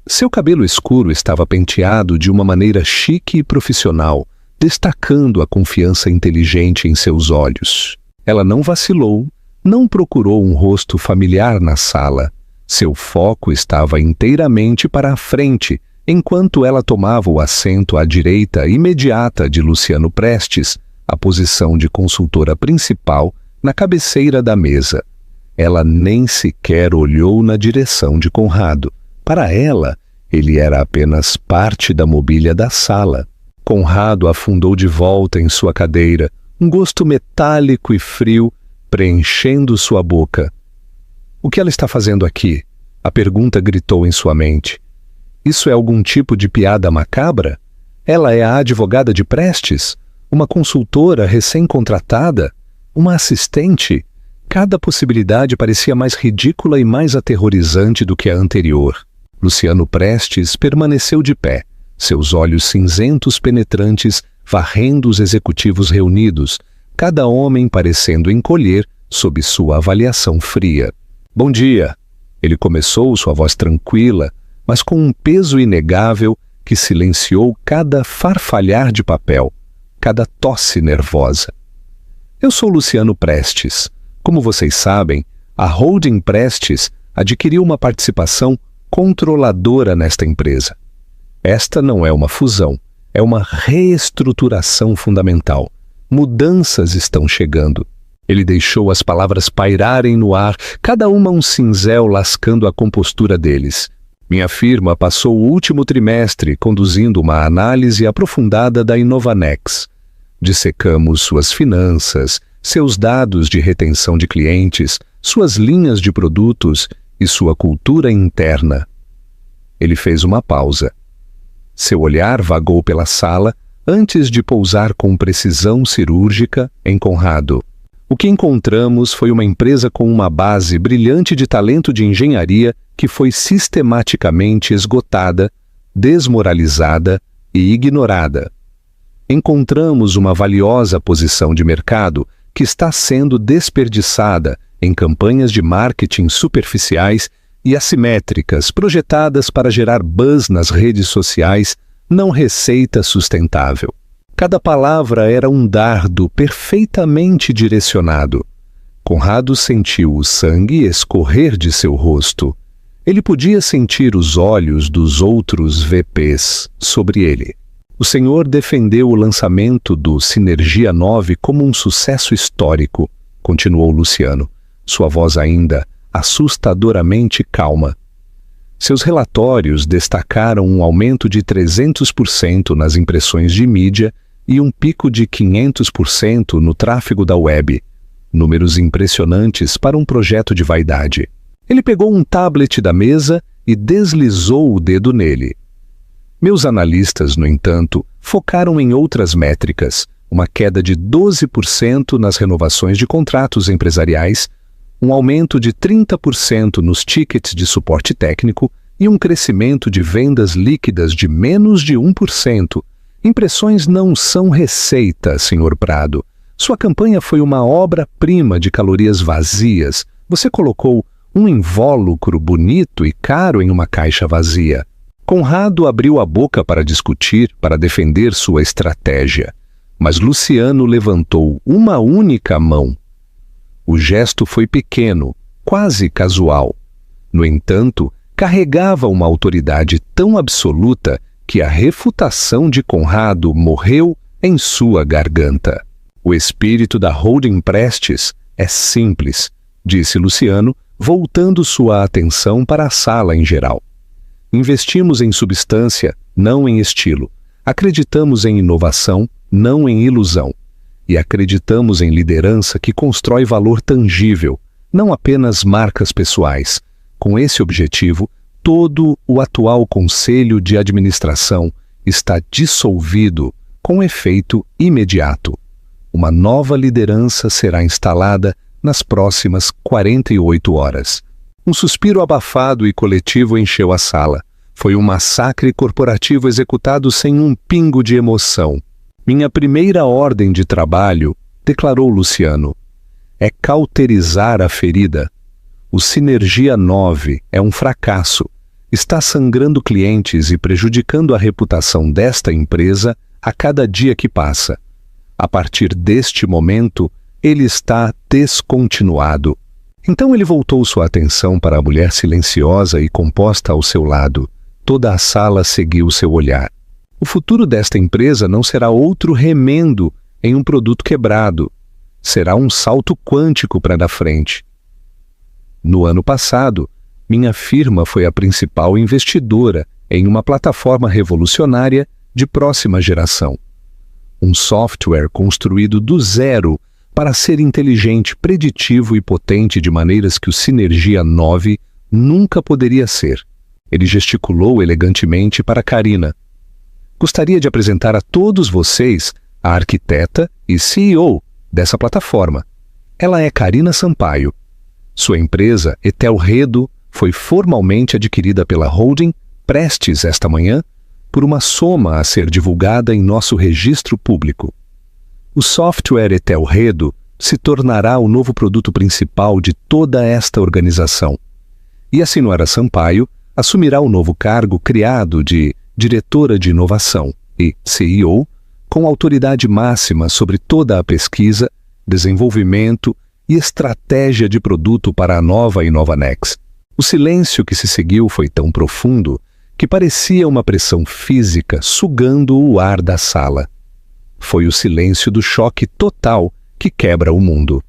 Seu cabelo escuro estava penteado de uma maneira chique e profissional, destacando a confiança inteligente em seus olhos. Ela não vacilou, não procurou um rosto familiar na sala. Seu foco estava inteiramente para a frente, enquanto ela tomava o assento à direita imediata de Luciano Prestes, a posição de consultora principal na cabeceira da mesa. Ela nem sequer olhou na direção de Conrado. Para ela, ele era apenas parte da mobília da sala. Conrado afundou de volta em sua cadeira, um gosto metálico e frio preenchendo sua boca. O que ela está fazendo aqui? A pergunta gritou em sua mente. Isso é algum tipo de piada macabra? Ela é a advogada de Prestes? Uma consultora recém-contratada? Uma assistente? Cada possibilidade parecia mais ridícula e mais aterrorizante do que a anterior. Luciano Prestes permaneceu de pé, seus olhos cinzentos penetrantes varrendo os executivos reunidos, cada homem parecendo encolher sob sua avaliação fria. Bom dia! Ele começou, sua voz tranquila, mas com um peso inegável que silenciou cada farfalhar de papel, cada tosse nervosa. Eu sou Luciano Prestes. Como vocês sabem, a Holding Prestes adquiriu uma participação controladora nesta empresa. Esta não é uma fusão, é uma reestruturação fundamental. Mudanças estão chegando. Ele deixou as palavras pairarem no ar, cada uma um cinzel lascando a compostura deles. Minha firma passou o último trimestre conduzindo uma análise aprofundada da Inovanex. Dissecamos suas finanças, seus dados de retenção de clientes, suas linhas de produtos e sua cultura interna. Ele fez uma pausa. Seu olhar vagou pela sala antes de pousar com precisão cirúrgica em Conrado. O que encontramos foi uma empresa com uma base brilhante de talento de engenharia que foi sistematicamente esgotada, desmoralizada e ignorada. Encontramos uma valiosa posição de mercado que está sendo desperdiçada em campanhas de marketing superficiais e assimétricas projetadas para gerar buzz nas redes sociais, não receita sustentável. Cada palavra era um dardo perfeitamente direcionado. Conrado sentiu o sangue escorrer de seu rosto. Ele podia sentir os olhos dos outros VPs sobre ele. O senhor defendeu o lançamento do Sinergia 9 como um sucesso histórico, continuou Luciano, sua voz ainda assustadoramente calma. Seus relatórios destacaram um aumento de 300% nas impressões de mídia e um pico de 500% no tráfego da web. Números impressionantes para um projeto de vaidade. Ele pegou um tablet da mesa e deslizou o dedo nele. Meus analistas, no entanto, focaram em outras métricas, uma queda de 12% nas renovações de contratos empresariais, um aumento de 30% nos tickets de suporte técnico e um crescimento de vendas líquidas de menos de 1%. Impressões não são receita, Sr. Prado. Sua campanha foi uma obra-prima de calorias vazias. Você colocou um invólucro bonito e caro em uma caixa vazia. Conrado abriu a boca para discutir, para defender sua estratégia. Mas Luciano levantou uma única mão. O gesto foi pequeno, quase casual. No entanto, carregava uma autoridade tão absoluta que a refutação de Conrado morreu em sua garganta. O espírito da Holding Prestes é simples, disse Luciano, voltando sua atenção para a sala em geral. Investimos em substância, não em estilo. Acreditamos em inovação, não em ilusão. E acreditamos em liderança que constrói valor tangível, não apenas marcas pessoais. Com esse objetivo, todo o atual conselho de administração está dissolvido com efeito imediato. Uma nova liderança será instalada nas próximas 48 horas. Um suspiro abafado e coletivo encheu a sala. Foi um massacre corporativo executado sem um pingo de emoção. Minha primeira ordem de trabalho, declarou Luciano, é cauterizar a ferida. O Sinergia 9 é um fracasso. Está sangrando clientes e prejudicando a reputação desta empresa a cada dia que passa. A partir deste momento, ele está descontinuado. Então ele voltou sua atenção para a mulher silenciosa e composta ao seu lado. Toda a sala seguiu seu olhar. O futuro desta empresa não será outro remendo em um produto quebrado. Será um salto quântico para a frente. No ano passado, minha firma foi a principal investidora em uma plataforma revolucionária de próxima geração. Um software construído do zero para ser inteligente, preditivo e potente de maneiras que o Sinergia 9 nunca poderia ser. Ele gesticulou elegantemente para Karina. Gostaria de apresentar a todos vocês a arquiteta e CEO dessa plataforma. Ela é Karina Sampaio. Sua empresa, Etelredo, foi formalmente adquirida pela holding, prestes esta manhã, por uma soma a ser divulgada em nosso registro público. O software Etelredo se tornará o novo produto principal de toda esta organização. E a senhora Sampaio assumirá o novo cargo criado de Diretora de Inovação e CEO, com autoridade máxima sobre toda a pesquisa, desenvolvimento e estratégia de produto para a nova Inovanex. O silêncio que se seguiu foi tão profundo que parecia uma pressão física sugando o ar da sala. Foi o silêncio do choque total que quebra o mundo.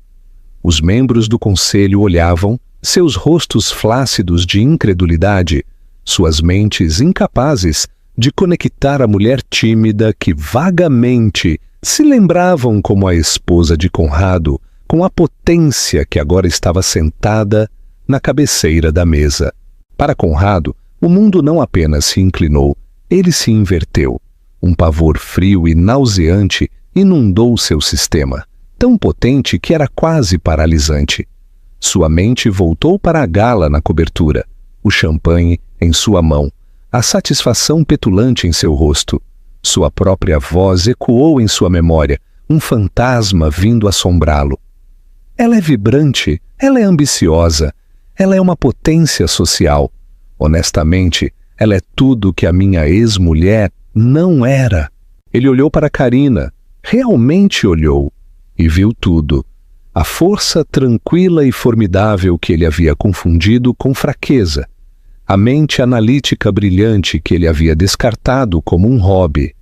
Os membros do conselho olhavam, seus rostos flácidos de incredulidade, suas mentes incapazes de conectar a mulher tímida que vagamente se lembravam como a esposa de Conrado, com a potência que agora estava sentada na cabeceira da mesa. Para Conrado, o mundo não apenas se inclinou, ele se inverteu. Um pavor frio e nauseante inundou seu sistema, tão potente que era quase paralisante. Sua mente voltou para a gala na cobertura, o champanhe em sua mão, a satisfação petulante em seu rosto. Sua própria voz ecoou em sua memória, um fantasma vindo assombrá-lo. Ela é vibrante, ela é ambiciosa, ela é uma potência social. Honestamente, ela é tudo que a minha ex-mulher não era. Ele olhou para Carina, realmente olhou, e viu tudo. A força tranquila e formidável que ele havia confundido com fraqueza. A mente analítica brilhante que ele havia descartado como um hobby.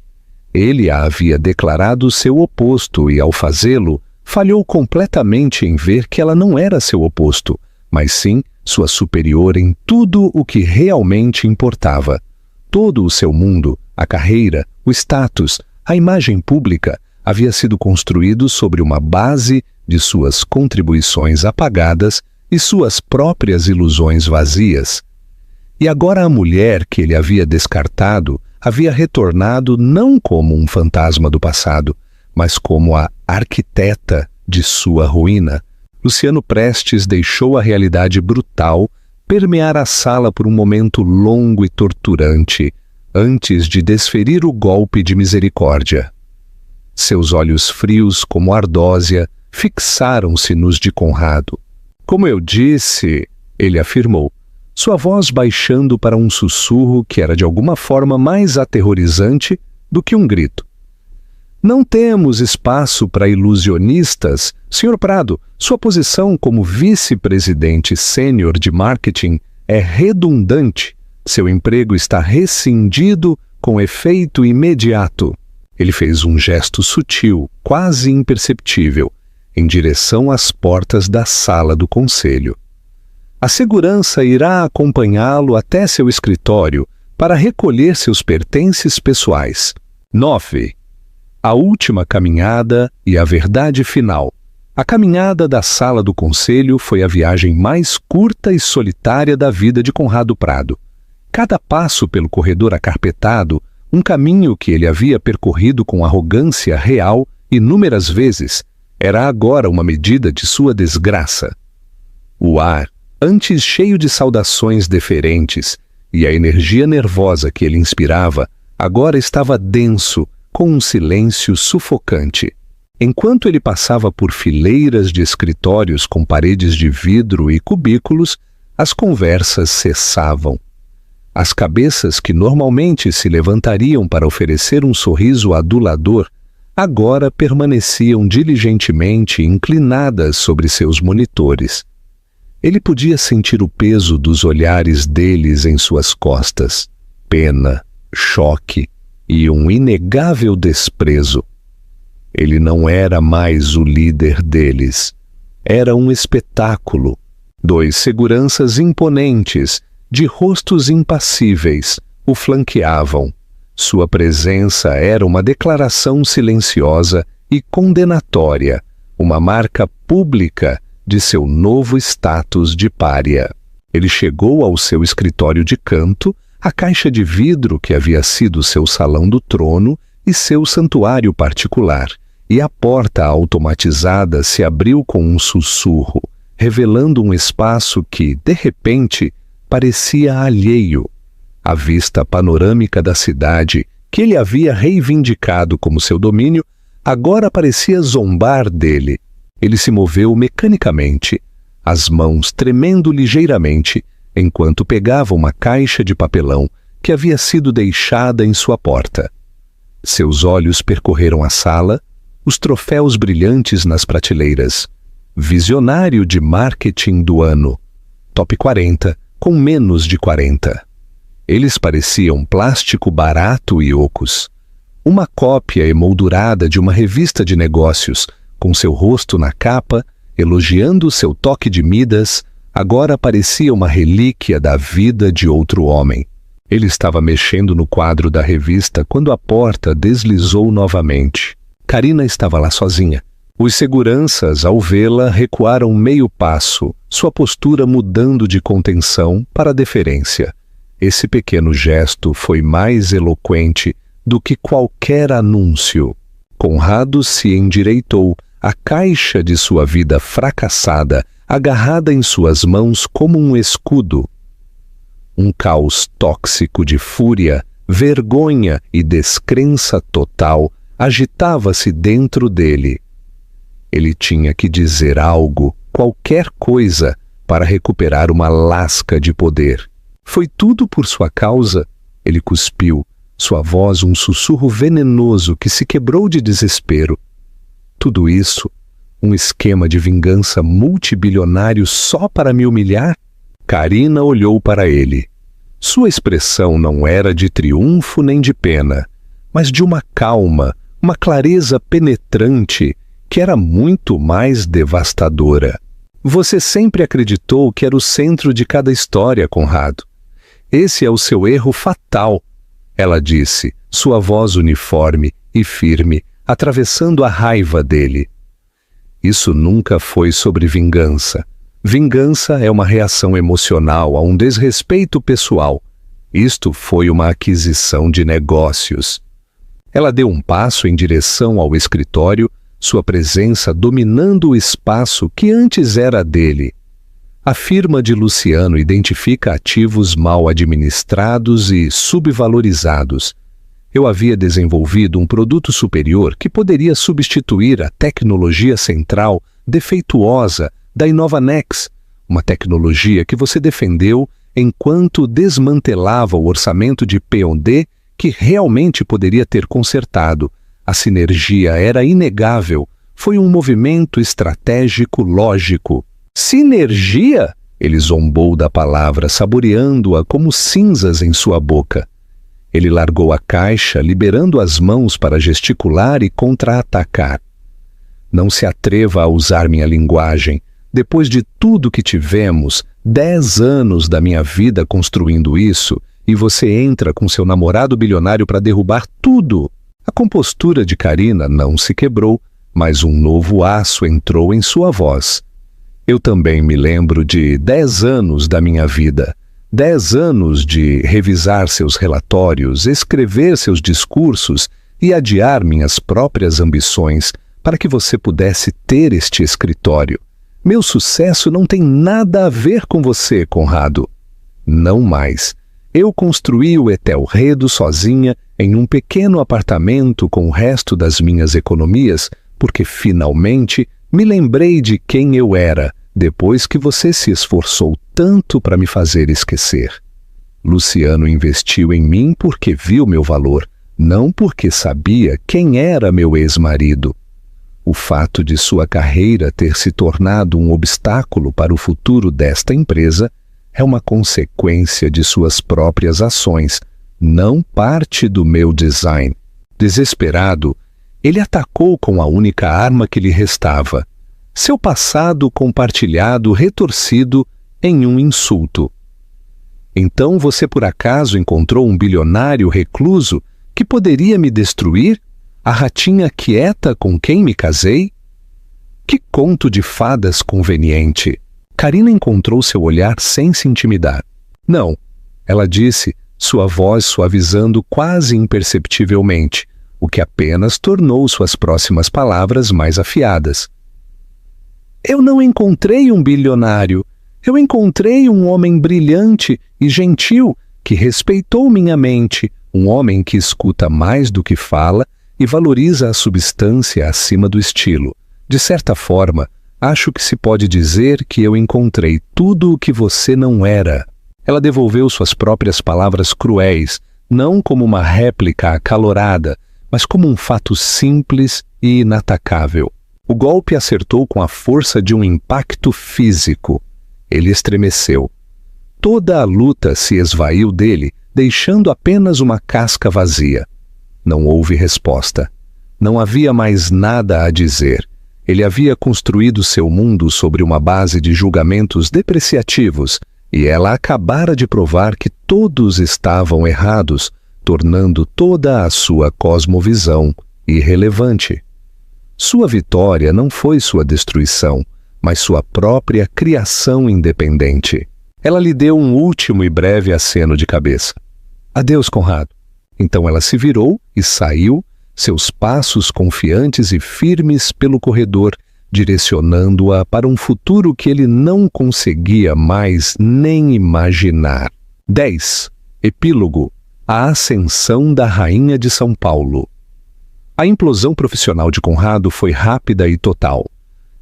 Ele a havia declarado seu oposto e, ao fazê-lo, falhou completamente em ver que ela não era seu oposto, mas sim sua superior em tudo o que realmente importava. Todo o seu mundo, a carreira, o status, a imagem pública, havia sido construído sobre uma base de suas contribuições apagadas e suas próprias ilusões vazias. E agora a mulher que ele havia descartado havia retornado não como um fantasma do passado, mas como a arquiteta de sua ruína. Luciano Prestes deixou a realidade brutal permear a sala por um momento longo e torturante, antes de desferir o golpe de misericórdia. Seus olhos frios como ardósia fixaram-se nos de Conrado. Como eu disse, ele afirmou, sua voz baixando para um sussurro que era de alguma forma mais aterrorizante do que um grito. Não temos espaço para ilusionistas. Sr. Prado, sua posição como vice-presidente sênior de marketing é redundante. Seu emprego está rescindido com efeito imediato. Ele fez um gesto sutil, quase imperceptível, em direção às portas da sala do conselho. A segurança irá acompanhá-lo até seu escritório para recolher seus pertences pessoais. 9. A última caminhada e a verdade final. A caminhada da sala do conselho foi a viagem mais curta e solitária da vida de Conrado Prado. Cada passo pelo corredor acarpetado, um caminho que ele havia percorrido com arrogância real inúmeras vezes, era agora uma medida de sua desgraça. O ar, antes cheio de saudações deferentes, e a energia nervosa que ele inspirava, agora estava denso, com um silêncio sufocante. Enquanto ele passava por fileiras de escritórios com paredes de vidro e cubículos, as conversas cessavam. As cabeças que normalmente se levantariam para oferecer um sorriso adulador, agora permaneciam diligentemente inclinadas sobre seus monitores. Ele podia sentir o peso dos olhares deles em suas costas, pena, choque e um inegável desprezo. Ele não era mais o líder deles. Era um espetáculo. 2 seguranças imponentes, de rostos impassíveis, o flanqueavam. Sua presença era uma declaração silenciosa e condenatória, uma marca pública de seu novo status de pária. Ele chegou ao seu escritório de canto, a caixa de vidro que havia sido seu salão do trono e seu santuário particular, e a porta automatizada se abriu com um sussurro, revelando um espaço que, de repente, parecia alheio. A vista panorâmica da cidade, que ele havia reivindicado como seu domínio, agora parecia zombar dele. Ele se moveu mecanicamente, as mãos tremendo ligeiramente, enquanto pegava uma caixa de papelão que havia sido deixada em sua porta. Seus olhos percorreram a sala, os troféus brilhantes nas prateleiras. Visionário de marketing do ano. Top 40, com menos de 40. Eles pareciam plástico barato e ocos. Uma cópia emoldurada de uma revista de negócios, com seu rosto na capa, elogiando seu toque de Midas, agora parecia uma relíquia da vida de outro homem. Ele estava mexendo no quadro da revista quando a porta deslizou novamente. Karina estava lá sozinha. Os seguranças, ao vê-la, recuaram meio passo, sua postura mudando de contenção para deferência. Esse pequeno gesto foi mais eloquente do que qualquer anúncio. Conrado se endireitou, a caixa de sua vida fracassada, agarrada em suas mãos como um escudo. Um caos tóxico de fúria, vergonha e descrença total agitava-se dentro dele. Ele tinha que dizer algo, qualquer coisa, para recuperar uma lasca de poder. Foi tudo por sua causa? Ele cuspiu, sua voz um sussurro venenoso que se quebrou de desespero. Tudo isso, um esquema de vingança multibilionário só para me humilhar? Karina olhou para ele. Sua expressão não era de triunfo nem de pena, mas de uma calma, uma clareza penetrante que era muito mais devastadora. Você sempre acreditou que era o centro de cada história, Conrado. Esse é o seu erro fatal, ela disse, sua voz uniforme e firme, atravessando a raiva dele. Isso nunca foi sobre vingança. Vingança é uma reação emocional a um desrespeito pessoal. Isto foi uma aquisição de negócios. Ela deu um passo em direção ao escritório, sua presença dominando o espaço que antes era dele. A firma de Luciano identifica ativos mal administrados e subvalorizados. Eu havia desenvolvido um produto superior que poderia substituir a tecnologia central defeituosa da Inovanex, uma tecnologia que você defendeu enquanto desmantelava o orçamento de P&D que realmente poderia ter consertado. A sinergia era inegável, foi um movimento estratégico lógico. Sinergia? Ele zombou da palavra, saboreando-a como cinzas em sua boca. Ele largou a caixa, liberando as mãos para gesticular e contra-atacar. Não se atreva a usar minha linguagem. Depois de tudo que tivemos, 10 anos da minha vida construindo isso, e você entra com seu namorado bilionário para derrubar tudo. A compostura de Karina não se quebrou, mas um novo aço entrou em sua voz. Eu também me lembro de 10 anos da minha vida. 10 anos de revisar seus relatórios, escrever seus discursos e adiar minhas próprias ambições para que você pudesse ter este escritório. Meu sucesso não tem nada a ver com você, Conrado. Não mais. Eu construí o Etelredo sozinha em um pequeno apartamento com o resto das minhas economias, porque finalmente me lembrei de quem eu era, depois que você se esforçou tanto para me fazer esquecer. Luciano investiu em mim porque viu meu valor, não porque sabia quem era meu ex-marido. O fato de sua carreira ter se tornado um obstáculo para o futuro desta empresa é uma consequência de suas próprias ações, não parte do meu design. Desesperado, ele atacou com a única arma que lhe restava, seu passado compartilhado retorcido em um insulto. Então você por acaso encontrou um bilionário recluso que poderia me destruir? A ratinha quieta com quem me casei? Que conto de fadas conveniente! Karina encontrou seu olhar sem se intimidar. Não, ela disse, sua voz suavizando quase imperceptivelmente, o que apenas tornou suas próximas palavras mais afiadas. Eu não encontrei um bilionário. Eu encontrei um homem brilhante e gentil que respeitou minha mente, um homem que escuta mais do que fala e valoriza a substância acima do estilo. De certa forma, acho que se pode dizer que eu encontrei tudo o que você não era. Ela devolveu suas próprias palavras cruéis, não como uma réplica acalorada, mas como um fato simples e inatacável. O golpe acertou com a força de um impacto físico. Ele estremeceu. Toda a luta se esvaiu dele, deixando apenas uma casca vazia. Não houve resposta. Não havia mais nada a dizer. Ele havia construído seu mundo sobre uma base de julgamentos depreciativos, e ela acabara de provar que todos estavam errados, tornando toda a sua cosmovisão irrelevante. Sua vitória não foi sua destruição, mas sua própria criação independente. Ela lhe deu um último e breve aceno de cabeça. Adeus, Conrado. Então ela se virou e saiu, seus passos confiantes e firmes pelo corredor, direcionando-a para um futuro que ele não conseguia mais nem imaginar. 10. Epílogo. A ascensão da Rainha de São Paulo. A implosão profissional de Conrado foi rápida e total.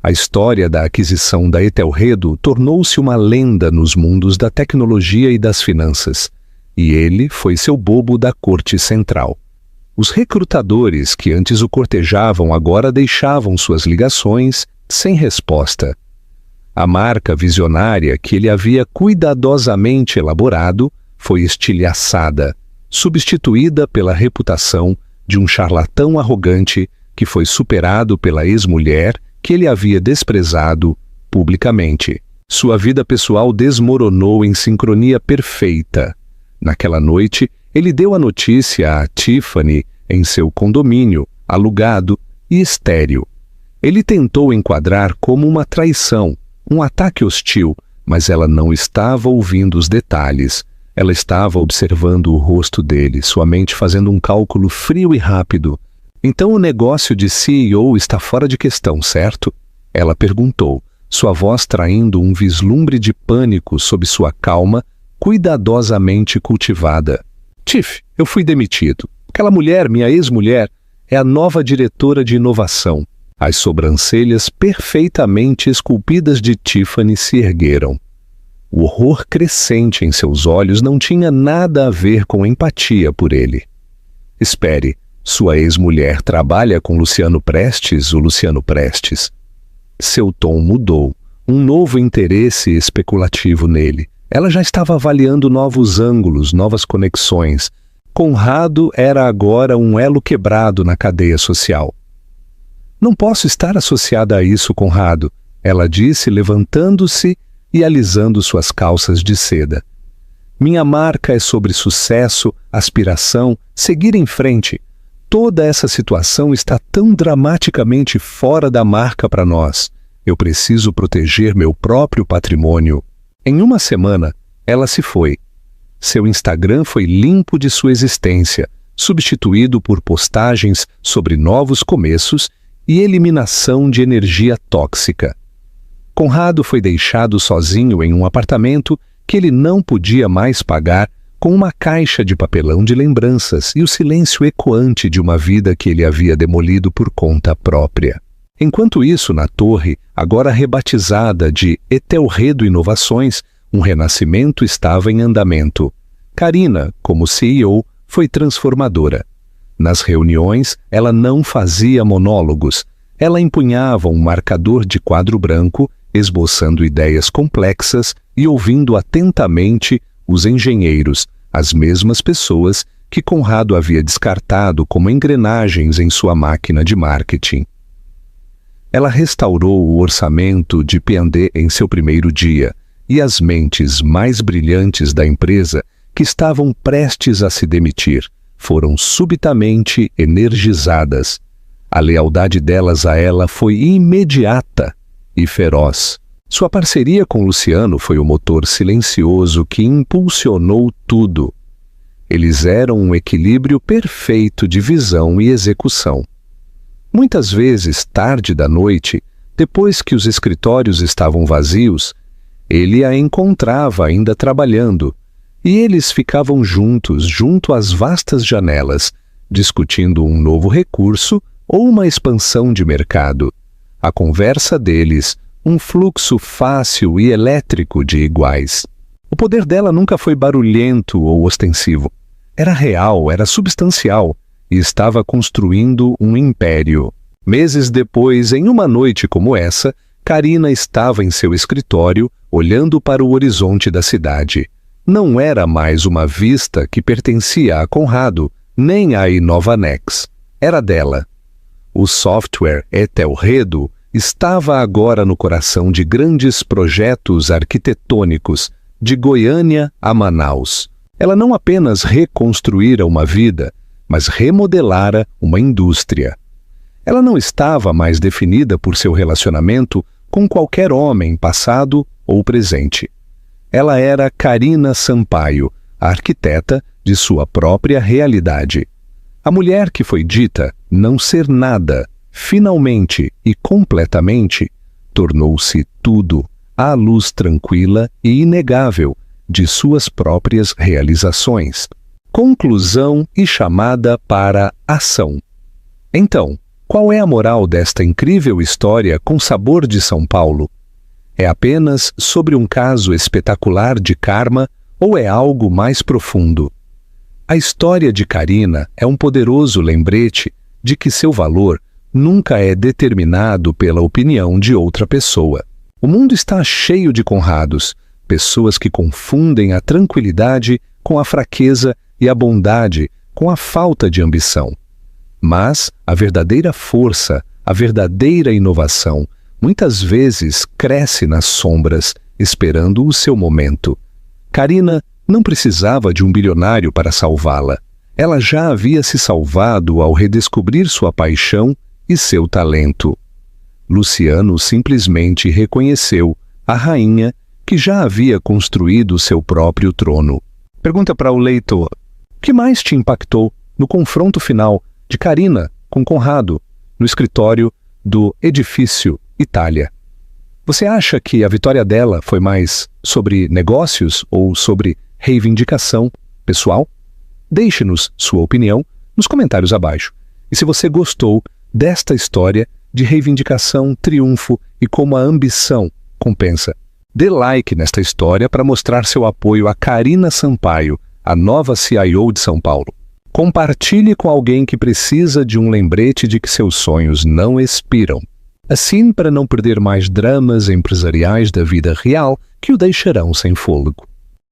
A história da aquisição da Etelredo tornou-se uma lenda nos mundos da tecnologia e das finanças, e ele foi seu bobo da corte central. Os recrutadores que antes o cortejavam agora deixavam suas ligações sem resposta. A marca visionária que ele havia cuidadosamente elaborado foi estilhaçada, substituída pela reputação de um charlatão arrogante que foi superado pela ex-mulher que ele havia desprezado publicamente. Sua vida pessoal desmoronou em sincronia perfeita. Naquela noite, ele deu a notícia a Tiffany em seu condomínio, alugado e estéril. Ele tentou enquadrar como uma traição, um ataque hostil, mas ela não estava ouvindo os detalhes. Ela estava observando o rosto dele, sua mente fazendo um cálculo frio e rápido. Então o negócio de CEO está fora de questão, certo? Ela perguntou, sua voz traindo um vislumbre de pânico sob sua calma, cuidadosamente cultivada. Tiff, eu fui demitido. Aquela mulher, minha ex-mulher, é a nova diretora de inovação. As sobrancelhas perfeitamente esculpidas de Tiffany se ergueram. O horror crescente em seus olhos não tinha nada a ver com empatia por ele. Espere, sua ex-mulher trabalha com Luciano Prestes, o Luciano Prestes. Seu tom mudou, um novo interesse especulativo nele. Ela já estava avaliando novos ângulos, novas conexões. Conrado era agora um elo quebrado na cadeia social. Não posso estar associada a isso, Conrado, ela disse, levantando-se e alisando suas calças de seda. Minha marca é sobre sucesso, aspiração, seguir em frente. Toda essa situação está tão dramaticamente fora da marca para nós. Eu preciso proteger meu próprio patrimônio. Em uma semana, ela se foi. Seu Instagram foi limpo de sua existência, substituído por postagens sobre novos começos e eliminação de energia tóxica. Conrado foi deixado sozinho em um apartamento que ele não podia mais pagar, com uma caixa de papelão de lembranças e o silêncio ecoante de uma vida que ele havia demolido por conta própria. Enquanto isso, na torre, agora rebatizada de Etelredo Inovações, um renascimento estava em andamento. Karina, como CEO, foi transformadora. Nas reuniões, ela não fazia monólogos. Ela empunhava um marcador de quadro branco, esboçando ideias complexas e ouvindo atentamente os engenheiros, as mesmas pessoas que Conrado havia descartado como engrenagens em sua máquina de marketing. Ela restaurou o orçamento de P&D em seu primeiro dia, e as mentes mais brilhantes da empresa, que estavam prestes a se demitir, foram subitamente energizadas. A lealdade delas a ela foi imediata e feroz. Sua parceria com Luciano foi o motor silencioso que impulsionou tudo. Eles eram um equilíbrio perfeito de visão e execução. Muitas vezes, tarde da noite, depois que os escritórios estavam vazios, ele a encontrava ainda trabalhando, e eles ficavam juntos, junto às vastas janelas, discutindo um novo recurso ou uma expansão de mercado. A conversa deles, um fluxo fácil e elétrico de iguais. O poder dela nunca foi barulhento ou ostensivo. Era real, era substancial, e estava construindo um império. Meses depois, em uma noite como essa, Karina estava em seu escritório, olhando para o horizonte da cidade. Não era mais uma vista que pertencia a Conrado, nem à Inovanex. Era dela. O software Etelredo estava agora no coração de grandes projetos arquitetônicos, de Goiânia a Manaus. Ela não apenas reconstruíra uma vida, mas remodelara uma indústria. Ela não estava mais definida por seu relacionamento com qualquer homem passado ou presente. Ela era Karina Sampaio, a arquiteta de sua própria realidade. A mulher que foi dita não ser nada, finalmente e completamente, tornou-se tudo, à luz tranquila e inegável de suas próprias realizações. Conclusão e chamada para ação. Então, qual é a moral desta incrível história com sabor de São Paulo? É apenas sobre um caso espetacular de karma ou é algo mais profundo? A história de Karina é um poderoso lembrete de que seu valor nunca é determinado pela opinião de outra pessoa. O mundo está cheio de Conrados, pessoas que confundem a tranquilidade com a fraqueza e a bondade com a falta de ambição. Mas a verdadeira força, a verdadeira inovação, muitas vezes cresce nas sombras, esperando o seu momento. Karina não precisava de um bilionário para salvá-la. Ela já havia se salvado ao redescobrir sua paixão e seu talento. Luciano simplesmente reconheceu a rainha que já havia construído seu próprio trono. Pergunta para o leitor: o que mais te impactou no confronto final de Karina com Conrado, no escritório do Edifício Itália? Você acha que a vitória dela foi mais sobre negócios ou sobre reivindicação pessoal? Deixe-nos sua opinião nos comentários abaixo. E se você gostou desta história de reivindicação, triunfo e como a ambição compensa, dê like nesta história para mostrar seu apoio a Karina Sampaio, a nova CIO de São Paulo. Compartilhe com alguém que precisa de um lembrete de que seus sonhos não expiram. Assim, para não perder mais dramas empresariais da vida real que o deixarão sem fôlego.